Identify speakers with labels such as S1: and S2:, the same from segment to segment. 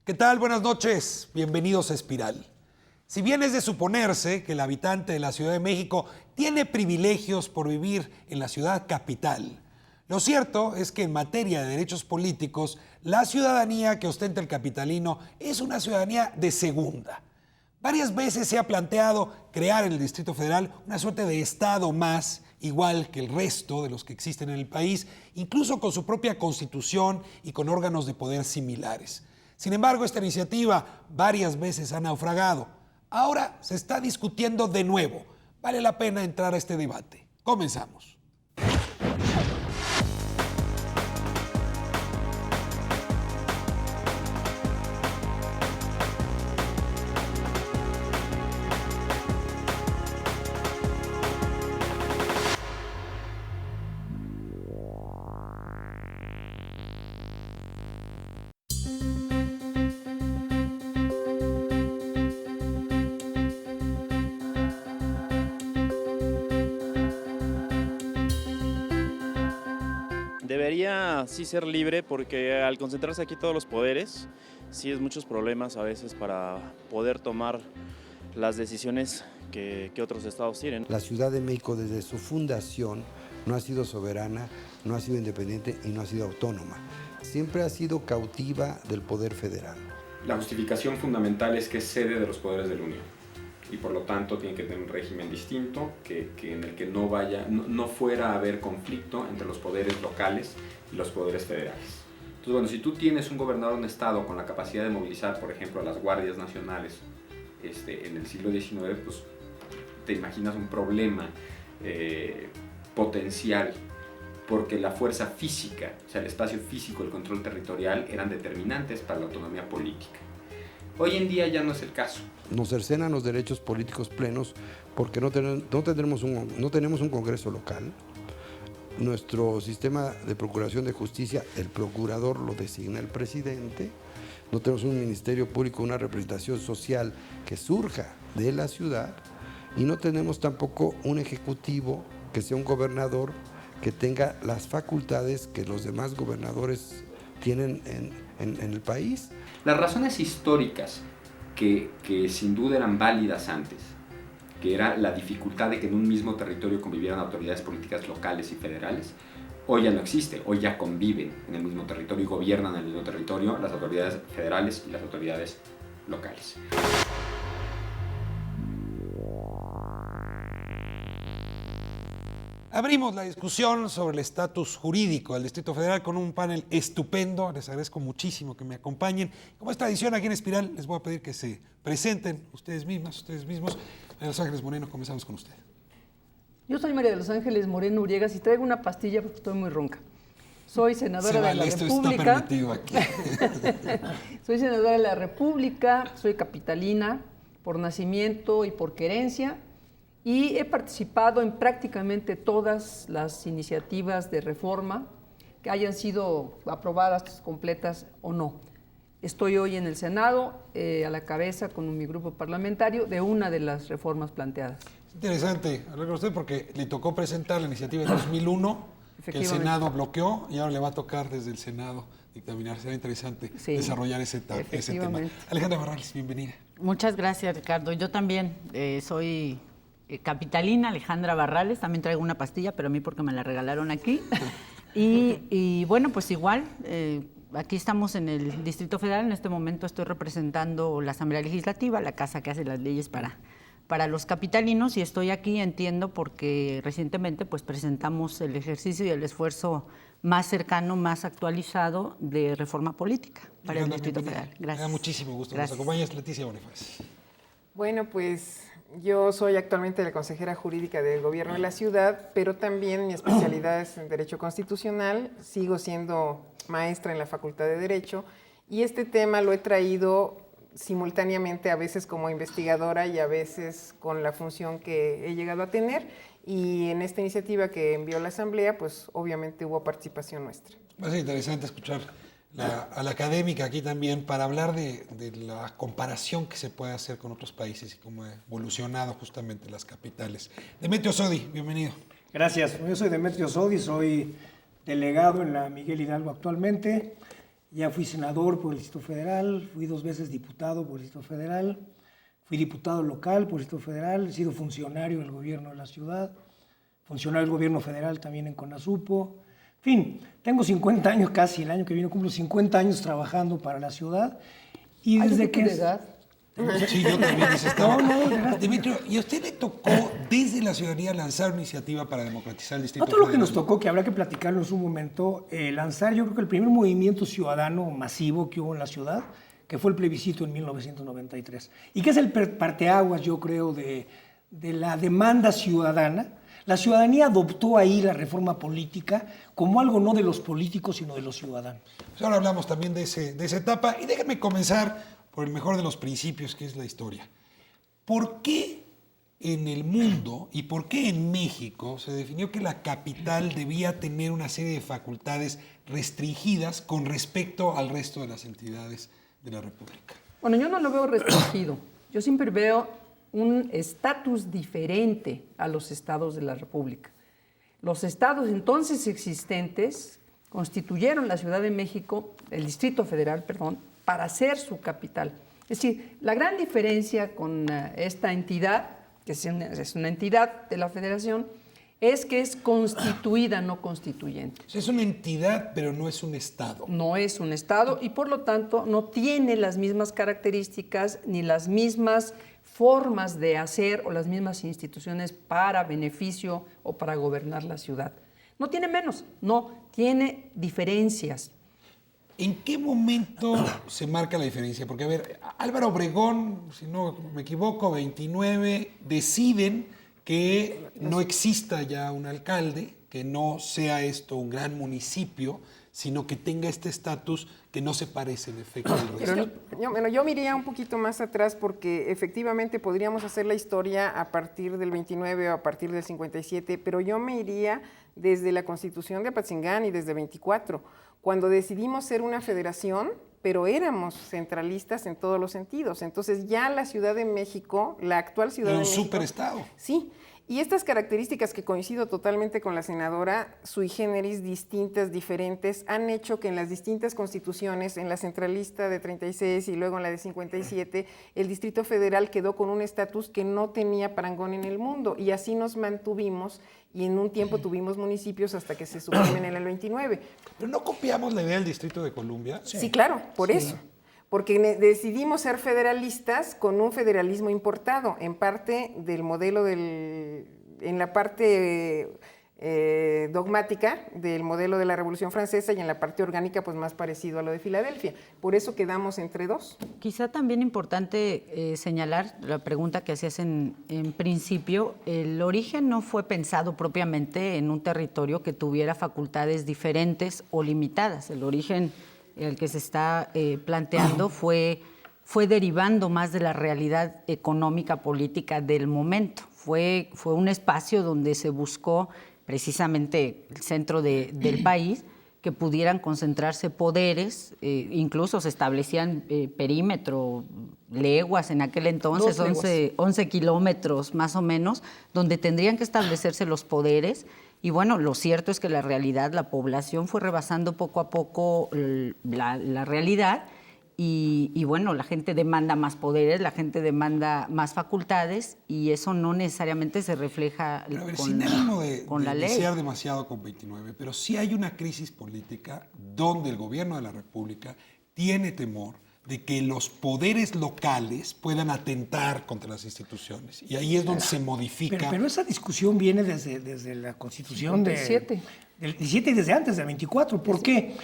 S1: ¿Qué tal? Buenas noches. Bienvenidos a Espiral. Si bien es de suponerse que el habitante de la Ciudad de México tiene privilegios por vivir en la ciudad capital, lo cierto es que en materia de derechos políticos, la ciudadanía que ostenta el capitalino es una ciudadanía de segunda. Varias veces se ha planteado crear en el Distrito Federal una suerte de estado más, igual que el resto de los que existen en el país, incluso con su propia constitución y con órganos de poder similares. Sin embargo, esta iniciativa varias veces ha naufragado. Ahora se está discutiendo de nuevo. Vale la pena entrar a este debate. Comenzamos.
S2: Debería sí ser libre porque al concentrarse aquí todos los poderes, sí es muchos problemas a veces para poder tomar las decisiones que otros estados tienen.
S3: La Ciudad de México desde su fundación no ha sido soberana, no ha sido independiente y no ha sido autónoma. Siempre ha sido cautiva del poder federal.
S4: La justificación fundamental es que es sede de los poderes de la Unión y por lo tanto tiene que tener un régimen distinto en el que no fuera a haber conflicto entre los poderes locales y los poderes federales. Entonces, bueno, si tú tienes un gobernador de un estado con la capacidad de movilizar, por ejemplo, a las guardias nacionales en el siglo XIX, pues te imaginas un problema potencial, porque la fuerza física, o sea, el espacio físico, el control territorial, eran determinantes para la autonomía política. Hoy en día ya no es el caso.
S3: Nos cercenan los derechos políticos plenos porque no tenemos un Congreso local. Nuestro sistema de procuración de justicia, el procurador lo designa el presidente. No tenemos un ministerio público, una representación social que surja de la ciudad. Y no tenemos tampoco un ejecutivo que sea un gobernador que tenga las facultades que los demás gobernadores tienen en el país.
S4: Las razones históricas que sin duda eran válidas antes, que era la dificultad de que en un mismo territorio convivieran autoridades políticas locales y federales, hoy ya no existe, hoy ya conviven en el mismo territorio y gobiernan en el mismo territorio las autoridades federales y las autoridades locales.
S1: Abrimos la discusión sobre el estatus jurídico del Distrito Federal con un panel estupendo. Les agradezco muchísimo que me acompañen. Como es tradición aquí en Espiral, les voy a pedir que se presenten ustedes mismas, ustedes mismos. María de los Ángeles Moreno, comenzamos con usted.
S5: Yo soy María de los Ángeles Moreno Uriegas y traigo una pastilla porque estoy muy ronca. Soy senadora de la
S1: esto
S5: República.
S1: Está permitido aquí.
S5: Soy senadora de la República, soy capitalina por nacimiento y por querencia. Y he participado en prácticamente todas las iniciativas de reforma que hayan sido aprobadas completas o no. Estoy hoy en el Senado, a la cabeza con mi grupo parlamentario, de una de las reformas planteadas.
S1: Es interesante hablar con usted porque le tocó presentar la iniciativa de 2001, que el Senado bloqueó, y ahora le va a tocar desde el Senado dictaminar. Será interesante desarrollar ese tema. Alejandra Barrales, bienvenida.
S6: Muchas gracias, Ricardo. Yo también soy capitalina, Alejandra Barrales, también traigo una pastilla, pero a mí porque me la regalaron aquí. Y bueno, pues igual, aquí estamos en el Distrito Federal, en este momento estoy representando la Asamblea Legislativa, la casa que hace las leyes para los capitalinos, y estoy aquí, entiendo, porque recientemente pues presentamos el ejercicio y el esfuerzo más cercano, más actualizado de reforma política para el Distrito Federal. Gracias.
S1: Me da muchísimo gusto.
S6: Gracias.
S1: Nos acompaña Leticia Bonifaz.
S7: Bueno, pues yo soy actualmente la consejera jurídica del gobierno de la ciudad, pero también mi especialidad es en Derecho Constitucional. Sigo siendo maestra en la Facultad de Derecho y este tema lo he traído simultáneamente, a veces como investigadora y a veces con la función que he llegado a tener. Y en esta iniciativa que envió la Asamblea, pues obviamente hubo participación nuestra.
S1: Va a ser interesante escuchar a la académica aquí también para hablar de la comparación que se puede hacer con otros países y cómo ha evolucionado justamente las capitales. Demetrio Sodi, bienvenido.
S8: Gracias. Yo soy Demetrio Sodi, soy delegado en la Miguel Hidalgo actualmente Ya fui senador por el Distrito Federal, fui 2 veces diputado por el Distrito Federal, fui diputado local por el Distrito Federal, he sido funcionario del gobierno de la ciudad, funcionario del gobierno federal también en CONASUPO. En fin, tengo 50 años casi, el año que viene cumplo 50 años trabajando para la ciudad. Y desde que...
S5: edad.
S1: Sí, yo también necesitaba.
S8: No, de verdad.
S1: Dimitrio, ¿y a usted le tocó desde la ciudadanía lanzar una iniciativa para democratizar el Distrito
S8: Todo lo que
S1: Federal?
S8: nos tocó, que habrá que platicarlo en su momento, lanzar yo creo que el primer movimiento ciudadano masivo que hubo en la ciudad, que fue el plebiscito en 1993, y que es el parteaguas, yo creo, de la demanda ciudadana. La ciudadanía adoptó ahí la reforma política como algo no de los políticos, sino de los ciudadanos.
S1: Pues ahora hablamos también de esa etapa, y déjenme comenzar por el mejor de los principios, que es la historia. ¿Por qué en el mundo y por qué en México se definió que la capital debía tener una serie de facultades restringidas con respecto al resto de las entidades de la República?
S5: Bueno, yo no lo veo restringido. Yo siempre veo un estatus diferente a los estados de la República. Los estados entonces existentes constituyeron la Ciudad de México, el Distrito Federal, perdón, para ser su capital. Es decir, la gran diferencia con esta entidad, que es una entidad de la Federación, es que es constituida, no constituyente.
S1: O sea, es una entidad, pero no es un estado.
S5: No es un estado y por lo tanto no tiene las mismas características ni las mismas formas de hacer o las mismas instituciones para beneficio o para gobernar la ciudad. No tiene menos, no, tiene diferencias.
S1: ¿En qué momento se marca la diferencia? Porque, a ver, Álvaro Obregón, si no me equivoco, 29, deciden que no exista ya un alcalde, que no sea esto un gran municipio, sino que tenga este estatus que no se parece en efecto al resto.
S7: Pero yo me iría un poquito más atrás porque efectivamente podríamos hacer la historia a partir del 29 o a partir del 57, pero yo me iría desde la Constitución de Apatzingán y desde 24, cuando decidimos ser una federación, pero éramos centralistas en todos los sentidos. Entonces ya la Ciudad de México, la actual Ciudad de México...
S1: un superestado.
S7: Sí, y estas características que coincido totalmente con la senadora, sui generis, distintas, diferentes, han hecho que en las distintas constituciones, en la centralista de 36 y luego en la de 57, el Distrito Federal quedó con un estatus que no tenía parangón en el mundo, y así nos mantuvimos, y en un tiempo tuvimos municipios hasta que se suprimen en el 29.
S1: ¿Pero no copiamos la idea del Distrito de Columbia?
S7: Sí, claro, por eso. Porque decidimos ser federalistas con un federalismo importado, en parte del modelo en la parte dogmática del modelo de la Revolución Francesa y en la parte orgánica pues más parecido a lo de Filadelfia. Por eso quedamos entre dos.
S6: Quizá también importante señalar la pregunta que hacías en principio, el origen no fue pensado propiamente en un territorio que tuviera facultades diferentes o limitadas. El origen el que se está planteando fue derivando más de la realidad económica política del momento. Fue un espacio donde se buscó precisamente el centro del país, que pudieran concentrarse poderes, incluso se establecían perímetro, leguas en aquel entonces, 11 kilómetros más o menos, donde tendrían que establecerse los poderes. Y bueno, lo cierto es que la realidad, la población fue rebasando poco a poco la realidad y bueno, la gente demanda más poderes, la gente demanda más facultades y eso no necesariamente se refleja
S1: pero a ver,
S6: con,
S1: sin ánimo
S6: con la ley.
S1: desear demasiado con 29, pero sí hay una crisis política donde el gobierno de la República tiene temor de que los poderes locales puedan atentar contra las instituciones. Y ahí es donde se modifica.
S8: Pero esa discusión viene desde la Constitución del 17 y desde antes, del 24. ¿Por qué?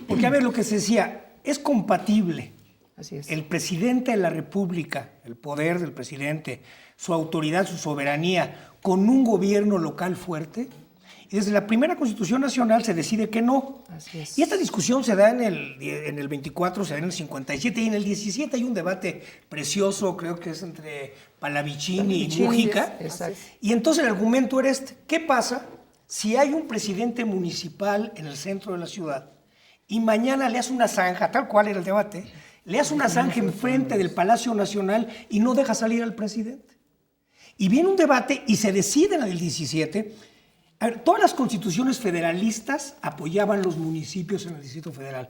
S8: Porque, a ver, lo que se decía, es compatible.
S5: Así es.
S8: El presidente de la República, el poder del presidente, su autoridad, su soberanía, con un gobierno local fuerte. Y desde la primera Constitución Nacional se decide que no.
S5: Así es.
S8: Y esta discusión se da en el 24, se da en el 57 y en el 17 hay un debate precioso, creo que es entre Palavicini y Mújica.
S5: Exacto.
S8: Y entonces el argumento era este: ¿qué pasa si hay un presidente municipal en el centro de la ciudad y mañana le hace una zanja, tal cual era el debate, le hace una zanja enfrente del Palacio Nacional y no deja salir al presidente? Y viene un debate y se decide en el 17. A ver, todas las constituciones federalistas apoyaban los municipios en el Distrito Federal.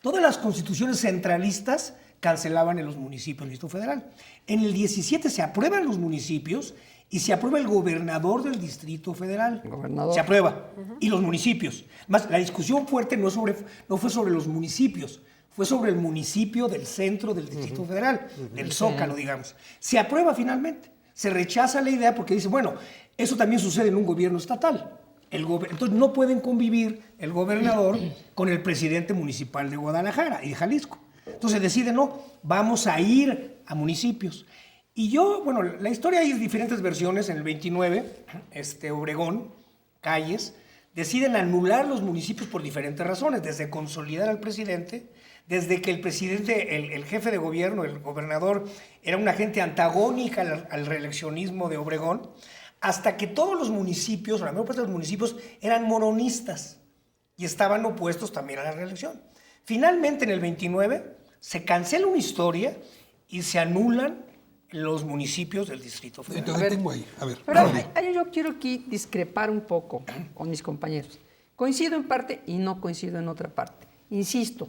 S8: Todas las constituciones centralistas cancelaban en los municipios del Distrito Federal. En el 17 se aprueban los municipios y se aprueba el gobernador del Distrito Federal.
S5: Gobernador.
S8: Se aprueba. Y los municipios. Más, la discusión fuerte no fue sobre los municipios, fue sobre el municipio del centro del Distrito Federal, del Zócalo, digamos. Se aprueba finalmente. Se rechaza la idea porque dice, bueno, eso también sucede en un gobierno estatal. Entonces no pueden convivir el gobernador con el presidente municipal de Guadalajara y de Jalisco. Entonces deciden, no, vamos a ir a municipios. Y yo, bueno, la historia hay diferentes versiones. En el 29, Obregón, Calles, deciden anular los municipios por diferentes razones, desde consolidar al presidente, desde que el presidente, el jefe de gobierno, el gobernador, era una gente antagónica al reeleccionismo de Obregón, hasta que todos los municipios, o la mayor parte de los municipios, eran morenistas y estaban opuestos también a la reelección. Finalmente, en el 29, se cancela una historia y se anulan los municipios del Distrito Federal.
S1: Entonces tengo ahí, a ver.
S5: Pero yo quiero aquí discrepar un poco con mis compañeros. Coincido en parte y no coincido en otra parte. Insisto,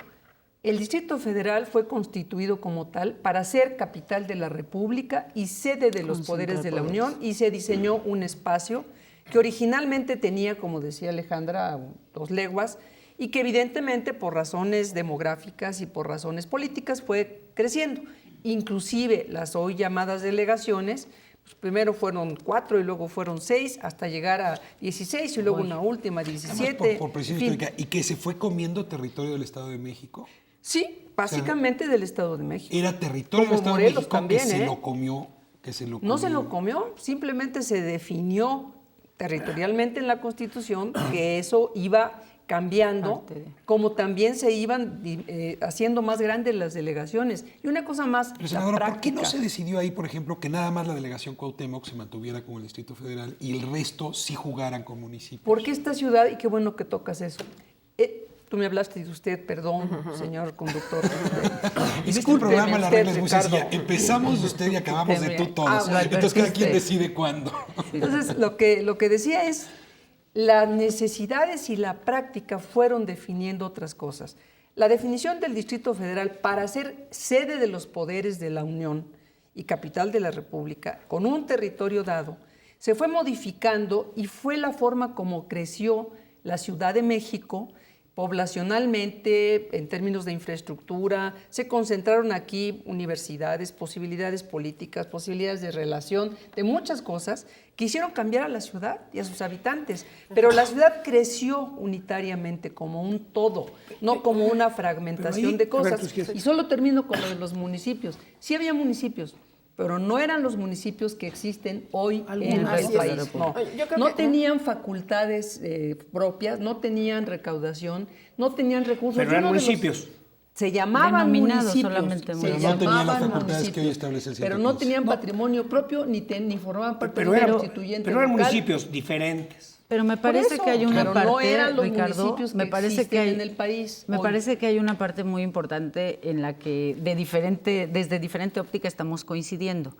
S5: el Distrito Federal fue constituido como tal para ser capital de la República y sede de los poderes de la Unión, y se diseñó un espacio que originalmente tenía, como decía Alejandra, 2 leguas, y que evidentemente por razones demográficas y por razones políticas fue creciendo. Inclusive las hoy llamadas delegaciones, pues primero fueron 4 y luego fueron 6 hasta llegar a 16 y luego una última 17.
S1: Por presión histórica, y que se fue comiendo territorio del Estado de México.
S5: Sí, básicamente del Estado de México.
S1: Era territorio del Estado de México también, que se lo comió. No se lo comió, simplemente se definió territorialmente en la Constitución que eso iba cambiando, como también se iban haciendo más grandes las delegaciones. Y una cosa más, pero, senadora, ¿por qué no se decidió ahí, por ejemplo, que nada más la delegación Cuauhtémoc se mantuviera con el Distrito Federal y el resto sí jugaran con municipios?
S5: Porque esta ciudad, y qué bueno que tocas eso, tú me hablaste de usted, perdón, señor conductor.
S1: En este programa la regla es muy sencilla. Empezamos de usted y acabamos de tú todos. Entonces cada quien decide cuándo.
S5: Entonces lo que decía es, las necesidades y la práctica fueron definiendo otras cosas. La definición del Distrito Federal para ser sede de los poderes de la Unión y capital de la República, con un territorio dado, se fue modificando y fue la forma como creció la Ciudad de México poblacionalmente, en términos de infraestructura. Se concentraron aquí universidades, posibilidades políticas, posibilidades de relación, de muchas cosas que hicieron cambiar a la ciudad y a sus habitantes. Pero la ciudad creció unitariamente como un todo, no como una fragmentación de cosas. Y solo termino con lo de los municipios. Sí había municipios, pero no eran los municipios que existen hoy en el país. No tenían facultades propias, no tenían recaudación, no tenían recursos.
S8: Pero eran municipios.
S5: Se llamaban municipios.
S6: Solamente
S1: no tenían las facultades que hoy establece el 115.
S5: Pero no tenían patrimonio propio ni formaban parte
S8: de
S5: un constituyente.
S8: Pero eran municipios diferentes.
S6: Pero me parece que hay una parte,
S5: no eran los
S6: Ricardo,
S5: municipios que existen en el país.
S6: Me parece que hay una parte muy importante en la que desde diferente óptica estamos coincidiendo.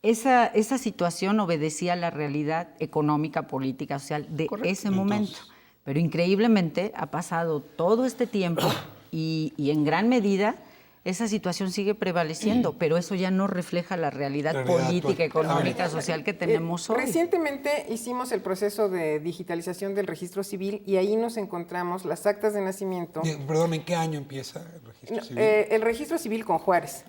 S6: Esa situación obedecía a la realidad económica, política, social de ese momento. Pero increíblemente ha pasado todo este tiempo y en gran medida esa situación sigue prevaleciendo, pero eso ya no refleja la realidad política, económica, social que tenemos hoy.
S7: Recientemente hicimos el proceso de digitalización del registro civil y ahí nos encontramos las actas de nacimiento.
S1: Perdón, ¿en qué año empieza el registro civil?
S7: El registro civil con Juárez.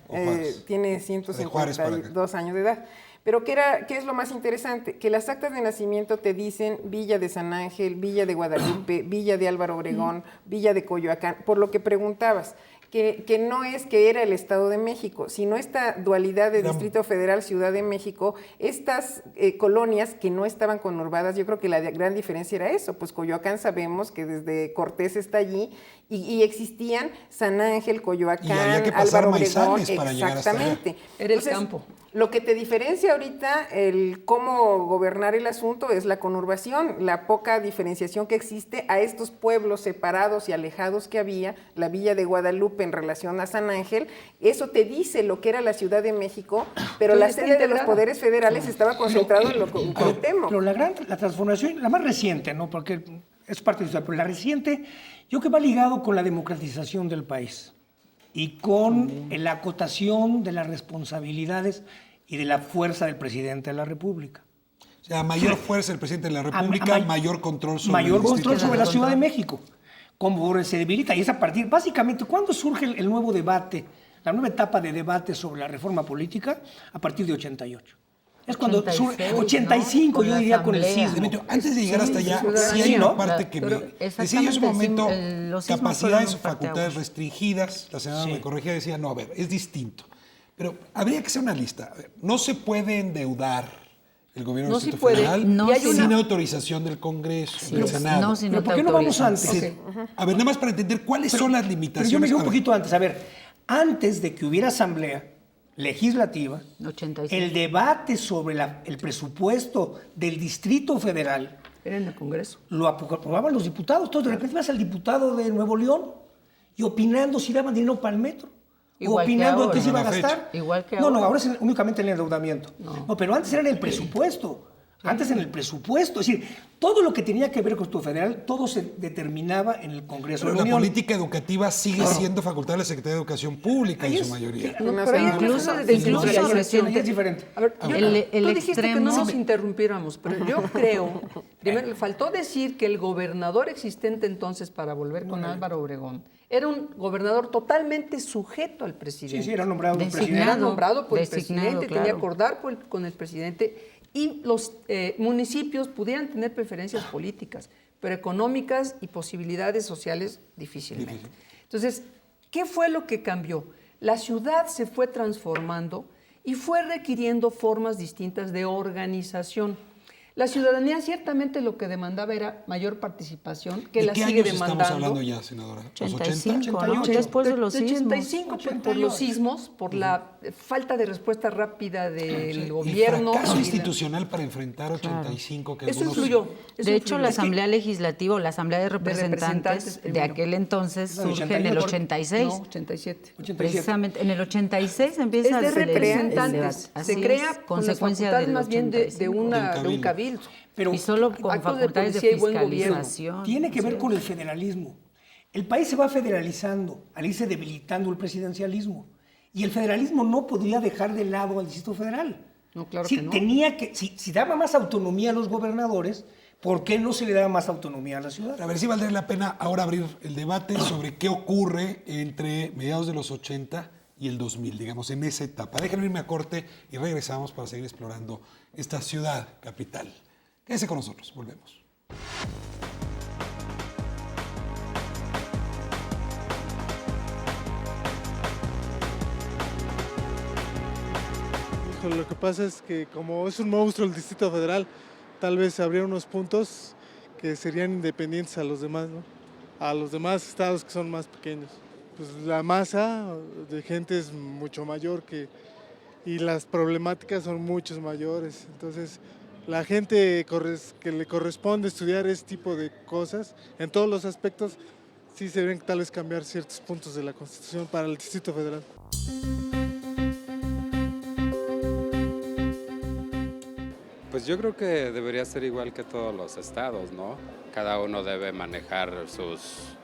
S7: Tiene 152 años de edad. Pero ¿qué es lo más interesante? Que las actas de nacimiento te dicen Villa de San Ángel, Villa de Guadalupe, Villa de Álvaro Obregón, Villa de Coyoacán, por lo que preguntabas. Que no es que era el Estado de México, sino esta dualidad de Distrito Federal, Ciudad de México, estas colonias que no estaban conurbadas. Yo creo que la gran diferencia era eso, pues Coyoacán sabemos que desde Cortés está allí y existían San Ángel, Coyoacán, Álvaro Obregón, exactamente.
S5: Era el campo.
S7: Lo que te diferencia ahorita el cómo gobernar el asunto es la conurbación, la poca diferenciación que existe a estos pueblos separados y alejados que había, la Villa de Guadalupe en relación a San Ángel. Eso te dice lo que era la Ciudad de México, pero la sede de los poderes federales estaba concentrado en lo Cuauhtémoc.
S8: Pero la transformación, la más reciente, ¿no? Porque Es parte de la ciudad. Pero la reciente, yo creo que va ligado con la democratización del país y con la acotación de las responsabilidades y de la fuerza del presidente de la República.
S1: O sea, mayor fuerza del presidente de la República, mayor control sobre
S8: mayor
S1: el Distrito
S8: control sobre la
S1: Federal.
S8: Ciudad de México. Como se debilita, y es a partir, básicamente, ¿cuándo surge el nuevo debate, la nueva etapa de debate sobre la reforma política? A partir de 88. Es cuando
S6: 86,
S8: surge, 85,
S6: ¿no?
S8: yo
S6: Con
S8: diría,
S6: la
S8: con el
S6: asamblea.
S8: sismo.
S1: Demetrio, antes de llegar hasta allá, sí hay
S8: ¿no?
S1: una parte que
S6: Pero
S1: me... Decía yo en su
S6: exactamente,
S1: momento,
S6: los sismos
S1: capacidades o
S6: fueron un
S1: facultades
S6: parteaguas.
S1: restringidas, la senadora
S8: Sí.
S1: me corregía, decía, no, a ver, es distinto. Pero habría que hacer una lista. A ver, no se puede endeudar el gobierno
S5: No,
S1: del
S5: sí
S1: Distrito
S5: puede.
S1: Federal
S6: No,
S5: Y hay
S1: sin
S5: una-
S1: autorización del Congreso, del Senado.
S6: No, si no
S8: Pero
S6: te
S8: ¿por qué no vamos
S6: autorizan.
S8: antes?
S5: Ok.
S1: A ver, nada más para entender cuáles son las
S8: Pero
S1: limitaciones.
S8: yo me quedo
S1: A
S8: un
S1: ver,
S8: poquito antes. A ver, antes de que hubiera asamblea legislativa,
S6: 85.
S8: el debate sobre el presupuesto del Distrito Federal
S5: Era en el Congreso.
S8: lo aprobaban los diputados. Entonces, de repente vas al diputado de Nuevo León y opinando si daban dinero para el metro.
S6: Igual que
S8: opinando en
S6: ahora.
S8: qué se iba a
S1: A la fecha.
S8: gastar.
S6: Igual que
S8: No,
S6: ahora.
S8: ahora es únicamente en el endeudamiento. No, pero antes era en el presupuesto. Antes en el presupuesto. Es decir, todo lo que tenía que ver con el federal, todo se determinaba en el Congreso
S1: pero
S8: de
S1: la
S8: la Unión.
S1: política educativa sigue siendo facultad de la Secretaría de Educación Pública
S8: Ahí
S1: en
S8: es-
S1: su mayoría.
S5: No,
S7: Una
S5: pero ahí
S7: senadora.
S5: incluso,
S7: Incluso
S8: ahí es diferente.
S5: A ver, yo-
S6: El
S5: tú dijiste que
S6: extremo-
S5: no nos interrumpiéramos, pero yo creo, primero, le faltó decir que el gobernador existente entonces, para volver con Álvaro Obregón, era un gobernador totalmente sujeto al presidente.
S8: Sí, era nombrado el
S6: Designado.
S8: presidente.
S5: Era nombrado por el
S6: Designado,
S5: presidente, tenía que
S6: claro.
S5: acordar con el presidente y los municipios pudieran tener preferencias políticas, pero económicas y posibilidades sociales difícilmente. Entonces, ¿qué fue lo que cambió? La ciudad se fue transformando y fue requiriendo formas distintas de organización. La ciudadanía ciertamente lo que demandaba era mayor participación, que
S1: ¿De
S5: la
S1: qué
S5: sigue
S1: años
S5: demandando.
S1: estamos hablando ya, senadora? ¿Los
S6: 85,
S1: 80?
S6: ¿no? Después de los sismos.
S5: 85 por los sismos, por la falta de respuesta rápida del
S1: El
S5: gobierno.
S1: fracaso
S5: y la-
S1: institucional para enfrentar 85 que
S5: Eso
S1: algunos...
S5: influyó. eso
S6: De hecho,
S5: influyó.
S6: la Asamblea Legislativa o la Asamblea de Representantes
S5: representantes
S6: de
S5: primero.
S6: aquel entonces
S8: No,
S6: surge en el
S8: 88.
S6: 86.
S5: No, 87.
S8: 87.
S6: Precisamente, en el 86 empieza
S5: Es de
S6: a hacer el
S5: representantes.
S6: debate. Así
S5: Se
S6: es,
S5: crea con las
S6: consecuencia
S5: facultades
S6: del
S5: más bien de
S6: 85.
S5: un cabildo.
S8: Pero
S6: Y solo con
S5: actos de
S6: facultades de,
S5: policía y buen gobierno.
S6: fiscalización.
S8: tiene que ver con el federalismo. El país se va federalizando al irse debilitando el presidencialismo. Y el federalismo no podría dejar de lado al Distrito Federal.
S5: No, claro
S8: Sí,
S5: que no.
S8: si daba más autonomía a los gobernadores, ¿por qué no se le daba más autonomía a la ciudad?
S1: A ver si valdría la pena ahora abrir el debate sobre qué ocurre entre mediados de los 80 y el 2000, digamos, en esa etapa. Déjenme irme a corte y regresamos para seguir explorando esta ciudad capital. Quédese con nosotros, volvemos.
S9: Híjole, lo que pasa es que como es un monstruo el Distrito Federal, tal vez habría unos puntos que serían independientes a los demás, ¿no? A los demás estados que son más pequeños. Pues la masa de gente es mucho mayor y las problemáticas son mucho mayores. Entonces, la gente que le corresponde estudiar este tipo de cosas, en todos los aspectos, sí se deben tal vez cambiar ciertos puntos de la Constitución para el Distrito Federal.
S10: Pues yo creo que debería ser igual que todos los estados, ¿no? Cada uno debe manejar sus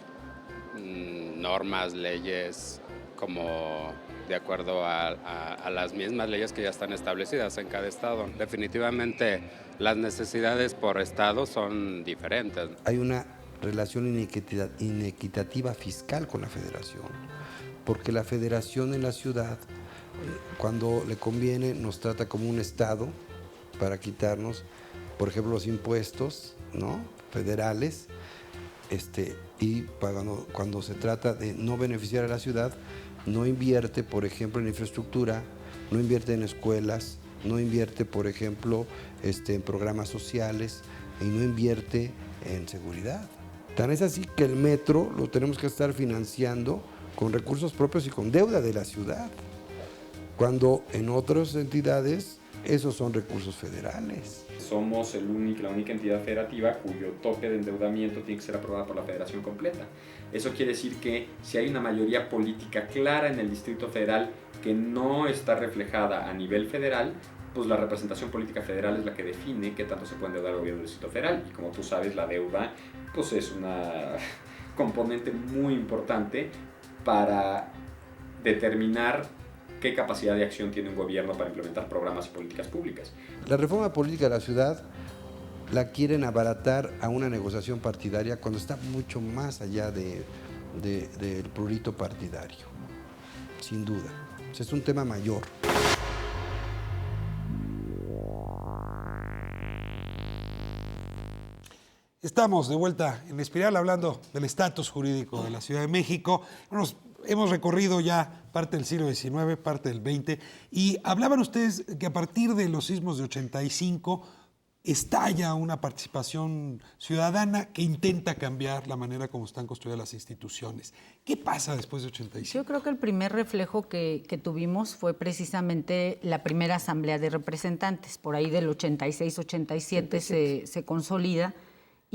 S10: normas, leyes, como de acuerdo a las mismas leyes que ya están establecidas en cada estado. Definitivamente las necesidades por estado son diferentes.
S3: Hay una relación inequitativa fiscal con la federación, porque la federación en la ciudad, cuando le conviene, nos trata como un estado para quitarnos, por ejemplo, los impuestos, ¿no?, federales, y cuando se trata de no beneficiar a la ciudad, no invierte, por ejemplo, en infraestructura, no invierte en escuelas, no invierte, por ejemplo, en programas sociales y no invierte en seguridad. Tan es así que el metro lo tenemos que estar financiando con recursos propios y con deuda de la ciudad, cuando en otras entidades esos son recursos federales.
S4: Somos la única entidad federativa cuyo tope de endeudamiento tiene que ser aprobada por la federación completa. Eso quiere decir que si hay una mayoría política clara en el Distrito Federal que no está reflejada a nivel federal, pues la representación política federal es la que define qué tanto se puede endeudar el gobierno del Distrito Federal. Y como tú sabes, la deuda pues es una componente muy importante para determinar qué capacidad de acción tiene un gobierno para implementar programas y políticas públicas.
S3: La reforma política de la ciudad la quieren abaratar a una negociación partidaria cuando está mucho más allá del prurito partidario, sin duda. O sea, es un tema mayor.
S1: Estamos de vuelta en Espiral hablando del estatus jurídico de la Ciudad de México. Hemos recorrido ya parte del siglo XIX, parte del XX, y hablaban ustedes que a partir de los sismos de 85 estalla una participación ciudadana que intenta cambiar la manera como están construidas las instituciones. ¿Qué pasa después de 85?
S6: Yo creo que el primer reflejo que tuvimos fue precisamente la primera Asamblea de Representantes. Por ahí del 86-87 se consolida.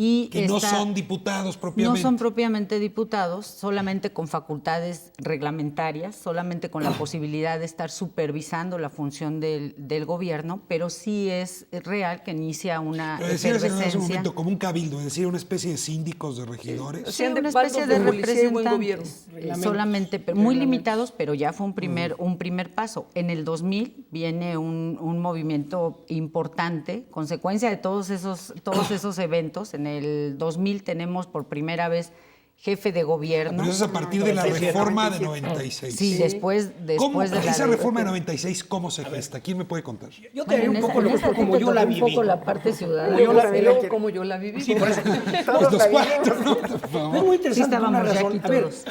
S6: Y
S1: que no son diputados propiamente.
S6: No son propiamente diputados, solamente con facultades reglamentarias, solamente con la posibilidad de estar supervisando la función del gobierno, pero sí es real que inicia una efervescencia.
S1: En ese momento como un cabildo, es decir, una especie de síndicos de regidores.
S6: Sí, una especie de representantes, solamente, muy limitados, pero ya fue un primer paso. En el 2000 viene un movimiento importante, consecuencia de todos esos eventos. En el 2000 tenemos por primera vez jefe de gobierno.
S1: Pero eso es a partir de la reforma de 96.
S6: Sí, después de
S1: esa reforma de 96, ¿cómo se gesta? ¿Quién me puede contar?
S8: Yo te diré un poco como yo la viví.
S6: Un poco la parte ciudadana.
S5: Como yo la viví.
S8: Sí, por eso.
S1: Los cuatro, ¿no? Por favor.
S8: Es muy interesante por una razón.
S6: Aquí
S8: a ver,
S6: todos.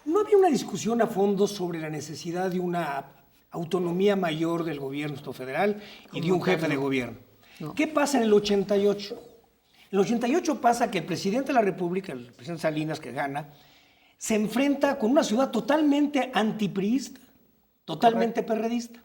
S8: no había una discusión a fondo sobre la necesidad de una autonomía mayor del gobierno federal y de un jefe de gobierno. No. ¿Qué pasa en el 88? En el 88 pasa que el presidente de la República, el presidente Salinas, que gana, se enfrenta con una ciudad totalmente antipriista, totalmente perredista.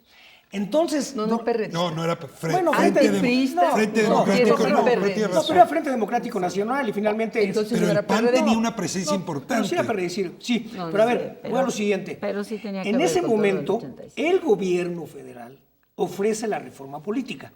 S8: Entonces...
S5: No perredista.
S1: No era
S5: Frente Democrático.
S8: No, pero era Frente Democrático Nacional y finalmente...
S5: Entonces,
S1: pero el PAN tenía una presencia importante.
S8: Pero sí era perredista, sí. Pero a ver, voy a lo siguiente.
S6: Pero sí tenía que
S8: en
S6: ver
S8: ese
S6: con
S8: momento,
S6: todo el 86.
S8: el gobierno federal ofrece la reforma política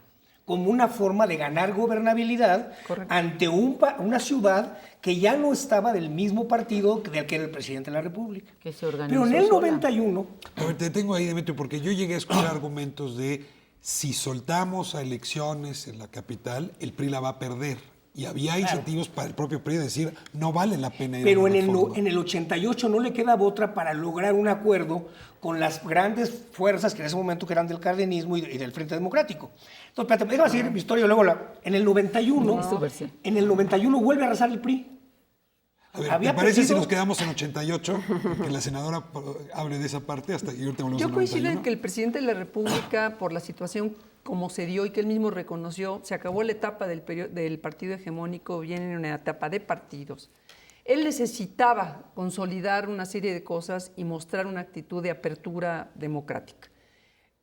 S8: como una forma de ganar gobernabilidad ante una ciudad que ya no estaba del mismo partido del que era el presidente de la República.
S6: Que se organizó
S8: Pero en el
S6: sola.
S8: 91...
S1: A ver, te detengo ahí, Demetrio, porque yo llegué a escuchar argumentos de si soltamos a elecciones en la capital, el PRI la va a perder. Y había incentivos para el propio PRI de decir, no vale la pena ir
S8: Pero
S1: a una reforma.
S8: en el 88 no le queda otra para lograr un acuerdo con las grandes fuerzas que en ese momento que eran del cardenismo y del Frente Democrático. Entonces, déjame seguir mi historia. Luego, en el 91 vuelve a arrasar el PRI.
S1: A ver, ¿te parece si nos quedamos en 88? Que la senadora hable de esa parte hasta y ahorita volvemos
S5: Yo
S1: al
S5: coincido
S1: 91.
S5: en que el presidente de la República, por la situación como se dio y que él mismo reconoció, se acabó la etapa del partido hegemónico, viene una etapa de partidos. Él necesitaba consolidar una serie de cosas y mostrar una actitud de apertura democrática.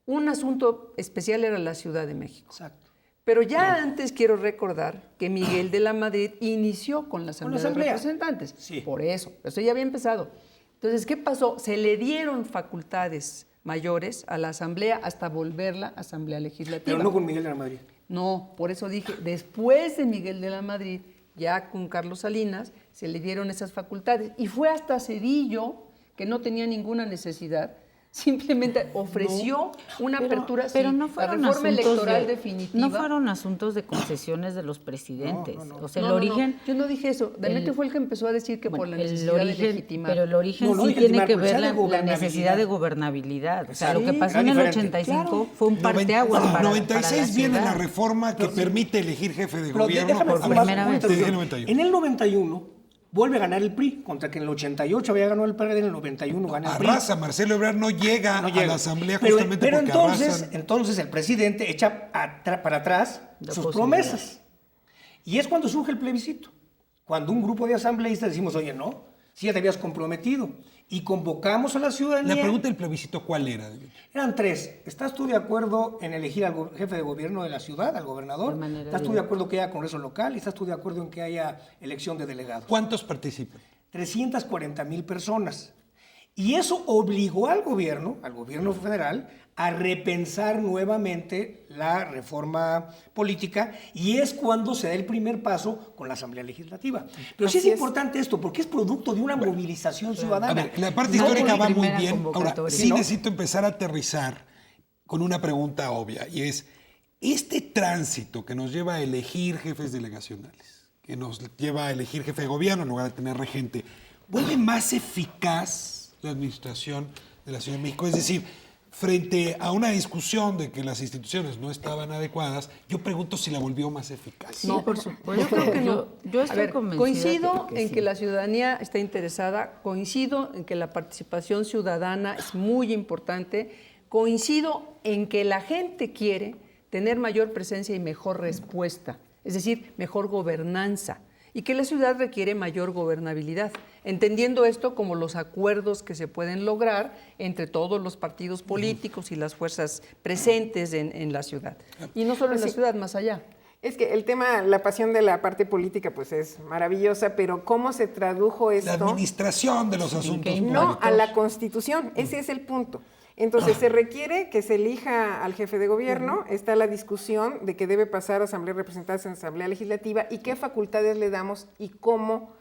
S5: Un asunto especial era la Ciudad de México.
S8: Exacto.
S5: Pero ya antes quiero recordar que Miguel de la Madrid inició con la Asamblea de Representantes.
S8: Sí.
S5: Por eso ya había empezado. Entonces, ¿qué pasó? Se le dieron facultades mayores a la Asamblea hasta volverla Asamblea Legislativa.
S8: Pero no con Miguel de la Madrid.
S5: No, por eso dije, después de Miguel de la Madrid, ya con Carlos Salinas, se le dieron esas facultades. Y fue hasta Zedillo, que no tenía ninguna necesidad, simplemente ofreció una apertura,
S6: pero
S5: sí,
S6: no fueron
S5: la reforma
S6: asuntos
S5: electoral definitiva.
S6: No fueron asuntos de concesiones de los presidentes.
S8: No.
S6: O sea, el origen...
S5: Yo no dije eso. Demetrio fue el que empezó a decir que por la necesidad de legitimar.
S6: Pero el origen sí tiene que ver la necesidad de gobernabilidad. O sea, lo que pasó en el 85 fue un parteaguas para
S1: 96
S6: la
S1: viene
S6: ciudad.
S1: la reforma que permite elegir jefe de
S8: Pero
S1: gobierno
S8: déjame
S6: por
S8: nomás
S6: primera
S8: un
S6: vez.
S8: momento.
S1: Te dije 91.
S8: En el 91 vuelve a ganar el PRI, contra que en el 88 había ganado el PRD, en el 91 gana el PRI.
S1: Arrasa, Marcelo Ebrard no llega a la asamblea
S8: Pero
S1: justamente porque arrasan.
S8: entonces el presidente echa para atrás sus promesas. Y es cuando surge el plebiscito. Cuando un grupo de asambleístas decimos, oye, no, si ya te habías comprometido. Y convocamos a la ciudadanía.
S1: La pregunta del plebiscito, ¿cuál era?
S8: Eran tres. ¿Estás tú de acuerdo en elegir al jefe de gobierno de la ciudad, al gobernador? ¿Estás tú de acuerdo que haya congreso local? ¿Y estás tú de acuerdo en que haya elección de delegados?
S1: ¿Cuántos participan?
S8: 340,000 personas. Y eso obligó al gobierno federal, a repensar nuevamente la reforma política, y es cuando se da el primer paso con la Asamblea Legislativa. Pero sí es importante esto, porque es producto de una movilización ciudadana.
S1: A ver, la parte histórica va muy bien. Ahora, sí necesito empezar a aterrizar con una pregunta obvia, y es, este tránsito que nos lleva a elegir jefes delegacionales, que nos lleva a elegir jefe de gobierno en lugar de tener regente, ¿vuelve más eficaz la administración de la Ciudad de México? Es decir, frente a una discusión de que las instituciones no estaban adecuadas, yo pregunto si la volvió más eficaz.
S5: No, por supuesto. Yo creo que no.
S6: Yo estoy convencida
S5: coincido
S6: que
S5: en
S6: sí.
S5: que la ciudadanía está interesada, coincido en que la participación ciudadana es muy importante, coincido en que la gente quiere tener mayor presencia y mejor respuesta, es decir, mejor gobernanza, y que la ciudad requiere mayor gobernabilidad, entendiendo esto como los acuerdos que se pueden lograr entre todos los partidos políticos y las fuerzas presentes en la ciudad. Y no solo en la ciudad, más allá.
S7: Es que el tema, la pasión de la parte política, pues es maravillosa, pero ¿cómo se tradujo esto?
S1: La administración de los asuntos públicos.
S7: No a la Constitución, ese es el punto. Entonces, se requiere que se elija al jefe de gobierno, está la discusión de que debe pasar a Asamblea de Representantes en Asamblea Legislativa y qué facultades le damos y cómo,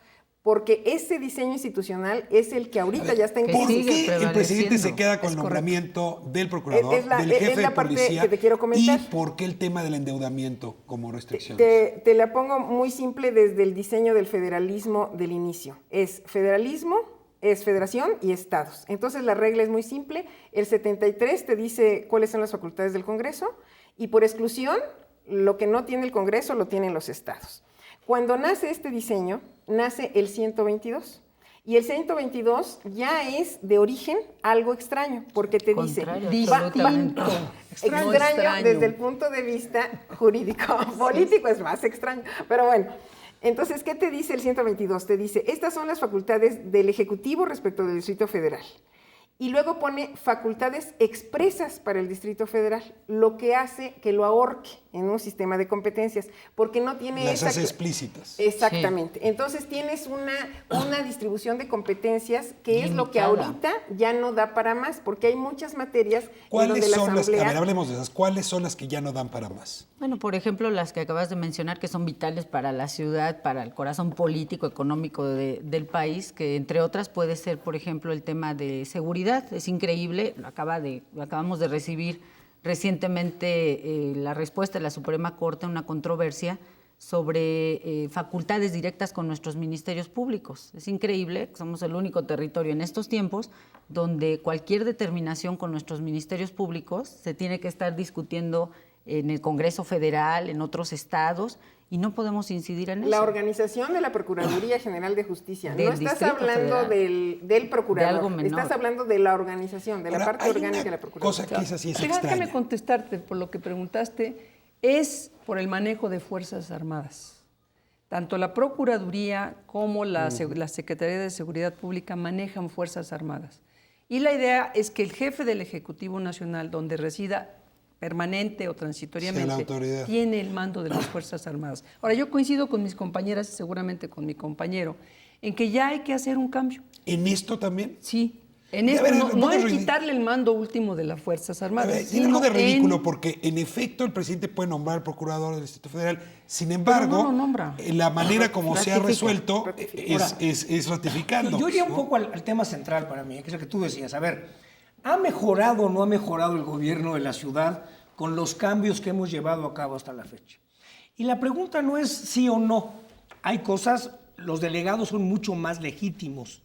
S7: porque ese diseño institucional es el que ahorita ya está en
S1: ¿Por
S7: crisis.
S1: qué el presidente se queda con el nombramiento del procurador, del jefe de policía,
S7: que te quiero comentar.
S1: y por qué el tema del endeudamiento como restricción?
S7: Te la pongo muy simple desde el diseño del federalismo del inicio. Es federalismo, es federación y estados. Entonces la regla es muy simple. El 73 te dice cuáles son las facultades del Congreso y por exclusión lo que no tiene el Congreso lo tienen los estados. Cuando nace este diseño, nace el 122. Y el 122 ya es de origen algo extraño, porque te
S6: Contrario,
S7: dice...
S6: absolutamente.
S7: Extraño desde el punto de vista jurídico. Político es más extraño, pero bueno. Entonces, ¿qué te dice el 122? Te dice, estas son las facultades del Ejecutivo respecto del Distrito Federal. Y luego pone facultades expresas para el Distrito Federal, lo que hace que lo ahorque en un sistema de competencias, porque no tiene...
S1: Las hace explícitas.
S7: Exactamente. Sí. Entonces tienes una distribución de competencias que es lo que ahorita ya no da para más, porque hay muchas materias en donde la Asamblea...
S1: A ver, hablemos de esas. ¿Cuáles son las que ya no dan para más?
S6: Bueno, por ejemplo, las que acabas de mencionar, que son vitales para la ciudad, para el corazón político, económico del país, que entre otras puede ser, por ejemplo, el tema de seguridad. Es increíble, lo acabamos de recibir recientemente la respuesta de la Suprema Corte a una controversia sobre facultades directas con nuestros ministerios públicos. Es increíble, somos el único territorio en estos tiempos donde cualquier determinación con nuestros ministerios públicos se tiene que estar discutiendo en el Congreso Federal, en otros estados, y no podemos incidir en eso.
S7: La organización de la Procuraduría General de Justicia. No estás hablando del procurador, estás hablando de la organización, de la parte orgánica de la Procuraduría.
S1: Cosa que esa sí es extraña.
S5: Déjame contestarte por lo que preguntaste. Es por el manejo de Fuerzas Armadas. Tanto la Procuraduría como la Secretaría de Seguridad Pública manejan Fuerzas Armadas. Y la idea es que el jefe del Ejecutivo Nacional, donde resida permanente o transitoriamente, tiene el mando de las Fuerzas Armadas. Ahora, yo coincido con mis compañeras y seguramente con mi compañero en que ya hay que hacer un cambio.
S1: ¿En esto también?
S5: Sí. En esto, no en quitarle el mando último de las Fuerzas Armadas.
S1: Es algo de ridículo, porque en efecto el presidente puede nombrar al procurador del Distrito Federal. Sin embargo,
S5: no lo nombra.
S1: La manera como se ha resuelto es ratificando.
S8: Yo iría un poco al tema central para mí, que es lo que tú decías. A ver, ¿ha mejorado o no ha mejorado el gobierno de la ciudad con los cambios que hemos llevado a cabo hasta la fecha? Y la pregunta no es sí o no. Hay cosas, los delegados son mucho más legítimos.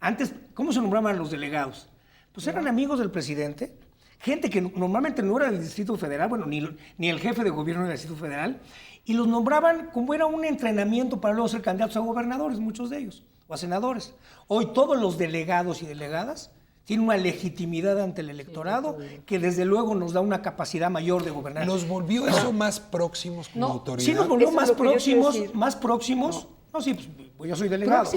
S8: Antes, ¿cómo se nombraban los delegados? Pues eran amigos del presidente, gente que normalmente no era del Distrito Federal, bueno, ni el jefe de gobierno del Distrito Federal, y los nombraban como era un entrenamiento para luego ser candidatos a gobernadores, muchos de ellos, o a senadores. Hoy todos los delegados y delegadas tienen una legitimidad ante el electorado que desde luego nos da una capacidad mayor de gobernar.
S1: ¿Nos volvió eso más próximos como autoridad?
S8: Sí, nos volvió más próximos. No, sí, pues yo soy delegado.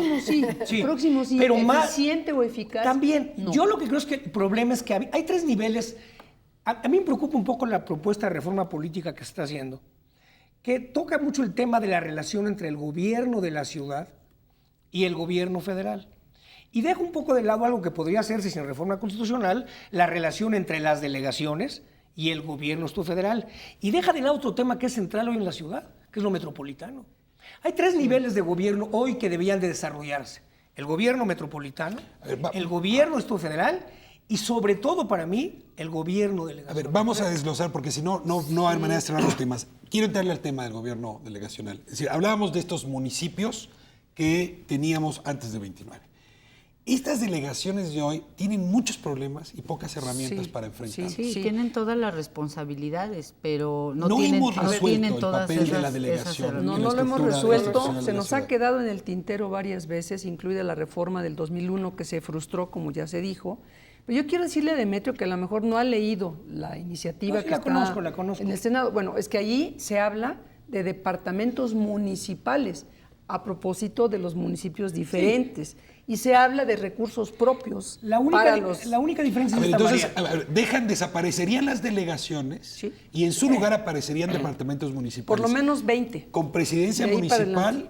S5: Próximo sí,
S8: pero más
S5: eficiente o eficaz.
S8: También,
S5: no.
S8: Yo lo que creo es que el problema es que hay tres niveles. A mí me preocupa un poco la propuesta de reforma política que se está haciendo, que toca mucho el tema de la relación entre el gobierno de la ciudad y el gobierno federal. Y deja un poco de lado algo que podría hacerse sin reforma constitucional, la relación entre las delegaciones y el gobierno federal. Y deja de lado otro tema que es central hoy en la ciudad, que es lo metropolitano. Hay 3 niveles de gobierno hoy que deberían de desarrollarse. El gobierno metropolitano, el gobierno federal y sobre todo para mí, el gobierno delegacional.
S1: A ver, vamos a desglosar porque si no, no hay manera de cerrar los temas. Quiero entrarle al tema del gobierno delegacional. Es decir, hablábamos de estos municipios que teníamos antes de 29. Estas delegaciones de hoy tienen muchos problemas y pocas herramientas para enfrentarlos.
S6: Sí, tienen todas las responsabilidades, pero no
S1: hemos resuelto
S6: tienen
S1: el
S6: todas
S1: papel de la
S6: esas
S1: delegación.
S5: No lo hemos resuelto, se nos ha quedado en el tintero varias veces, incluida la reforma del 2001 que se frustró, como ya se dijo. Pero yo quiero decirle a Demetrio que a lo mejor no ha leído la iniciativa que
S8: la
S5: está
S8: conozco.
S5: en el Senado. Bueno, es que allí se habla de departamentos municipales a propósito de los municipios diferentes. Y se habla de recursos propios
S8: La única diferencia es esta,
S1: entonces,
S8: María.
S1: desaparecerían las delegaciones y en su lugar aparecerían departamentos municipales.
S5: Por lo menos 20.
S1: Con presidencia municipal,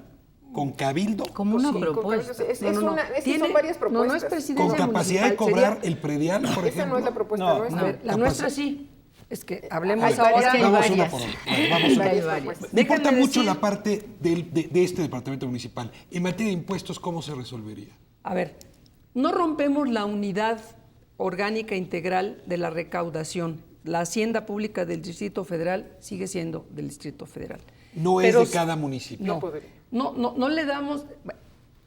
S1: con cabildo.
S6: Como una propuesta.
S7: Son varias propuestas.
S5: No es presidencia
S1: con capacidad
S5: municipal,
S1: de cobrar
S5: sería,
S1: el predial, por
S7: Esa
S1: ejemplo.
S7: no es la propuesta nuestra.
S5: A ver, la nuestra sí. Es que hablemos
S6: Hay
S5: ahora.
S6: varias.
S1: Vamos una por una. Vamos una.
S6: Hay varias.
S1: Me importa
S5: Déjenme
S1: mucho
S5: decir-
S1: la parte de este departamento municipal. En materia de impuestos, ¿cómo se resolvería?
S5: A ver, no rompemos la unidad orgánica integral de la recaudación. La hacienda pública del Distrito Federal sigue siendo del Distrito Federal.
S1: No es de cada municipio.
S5: No le damos...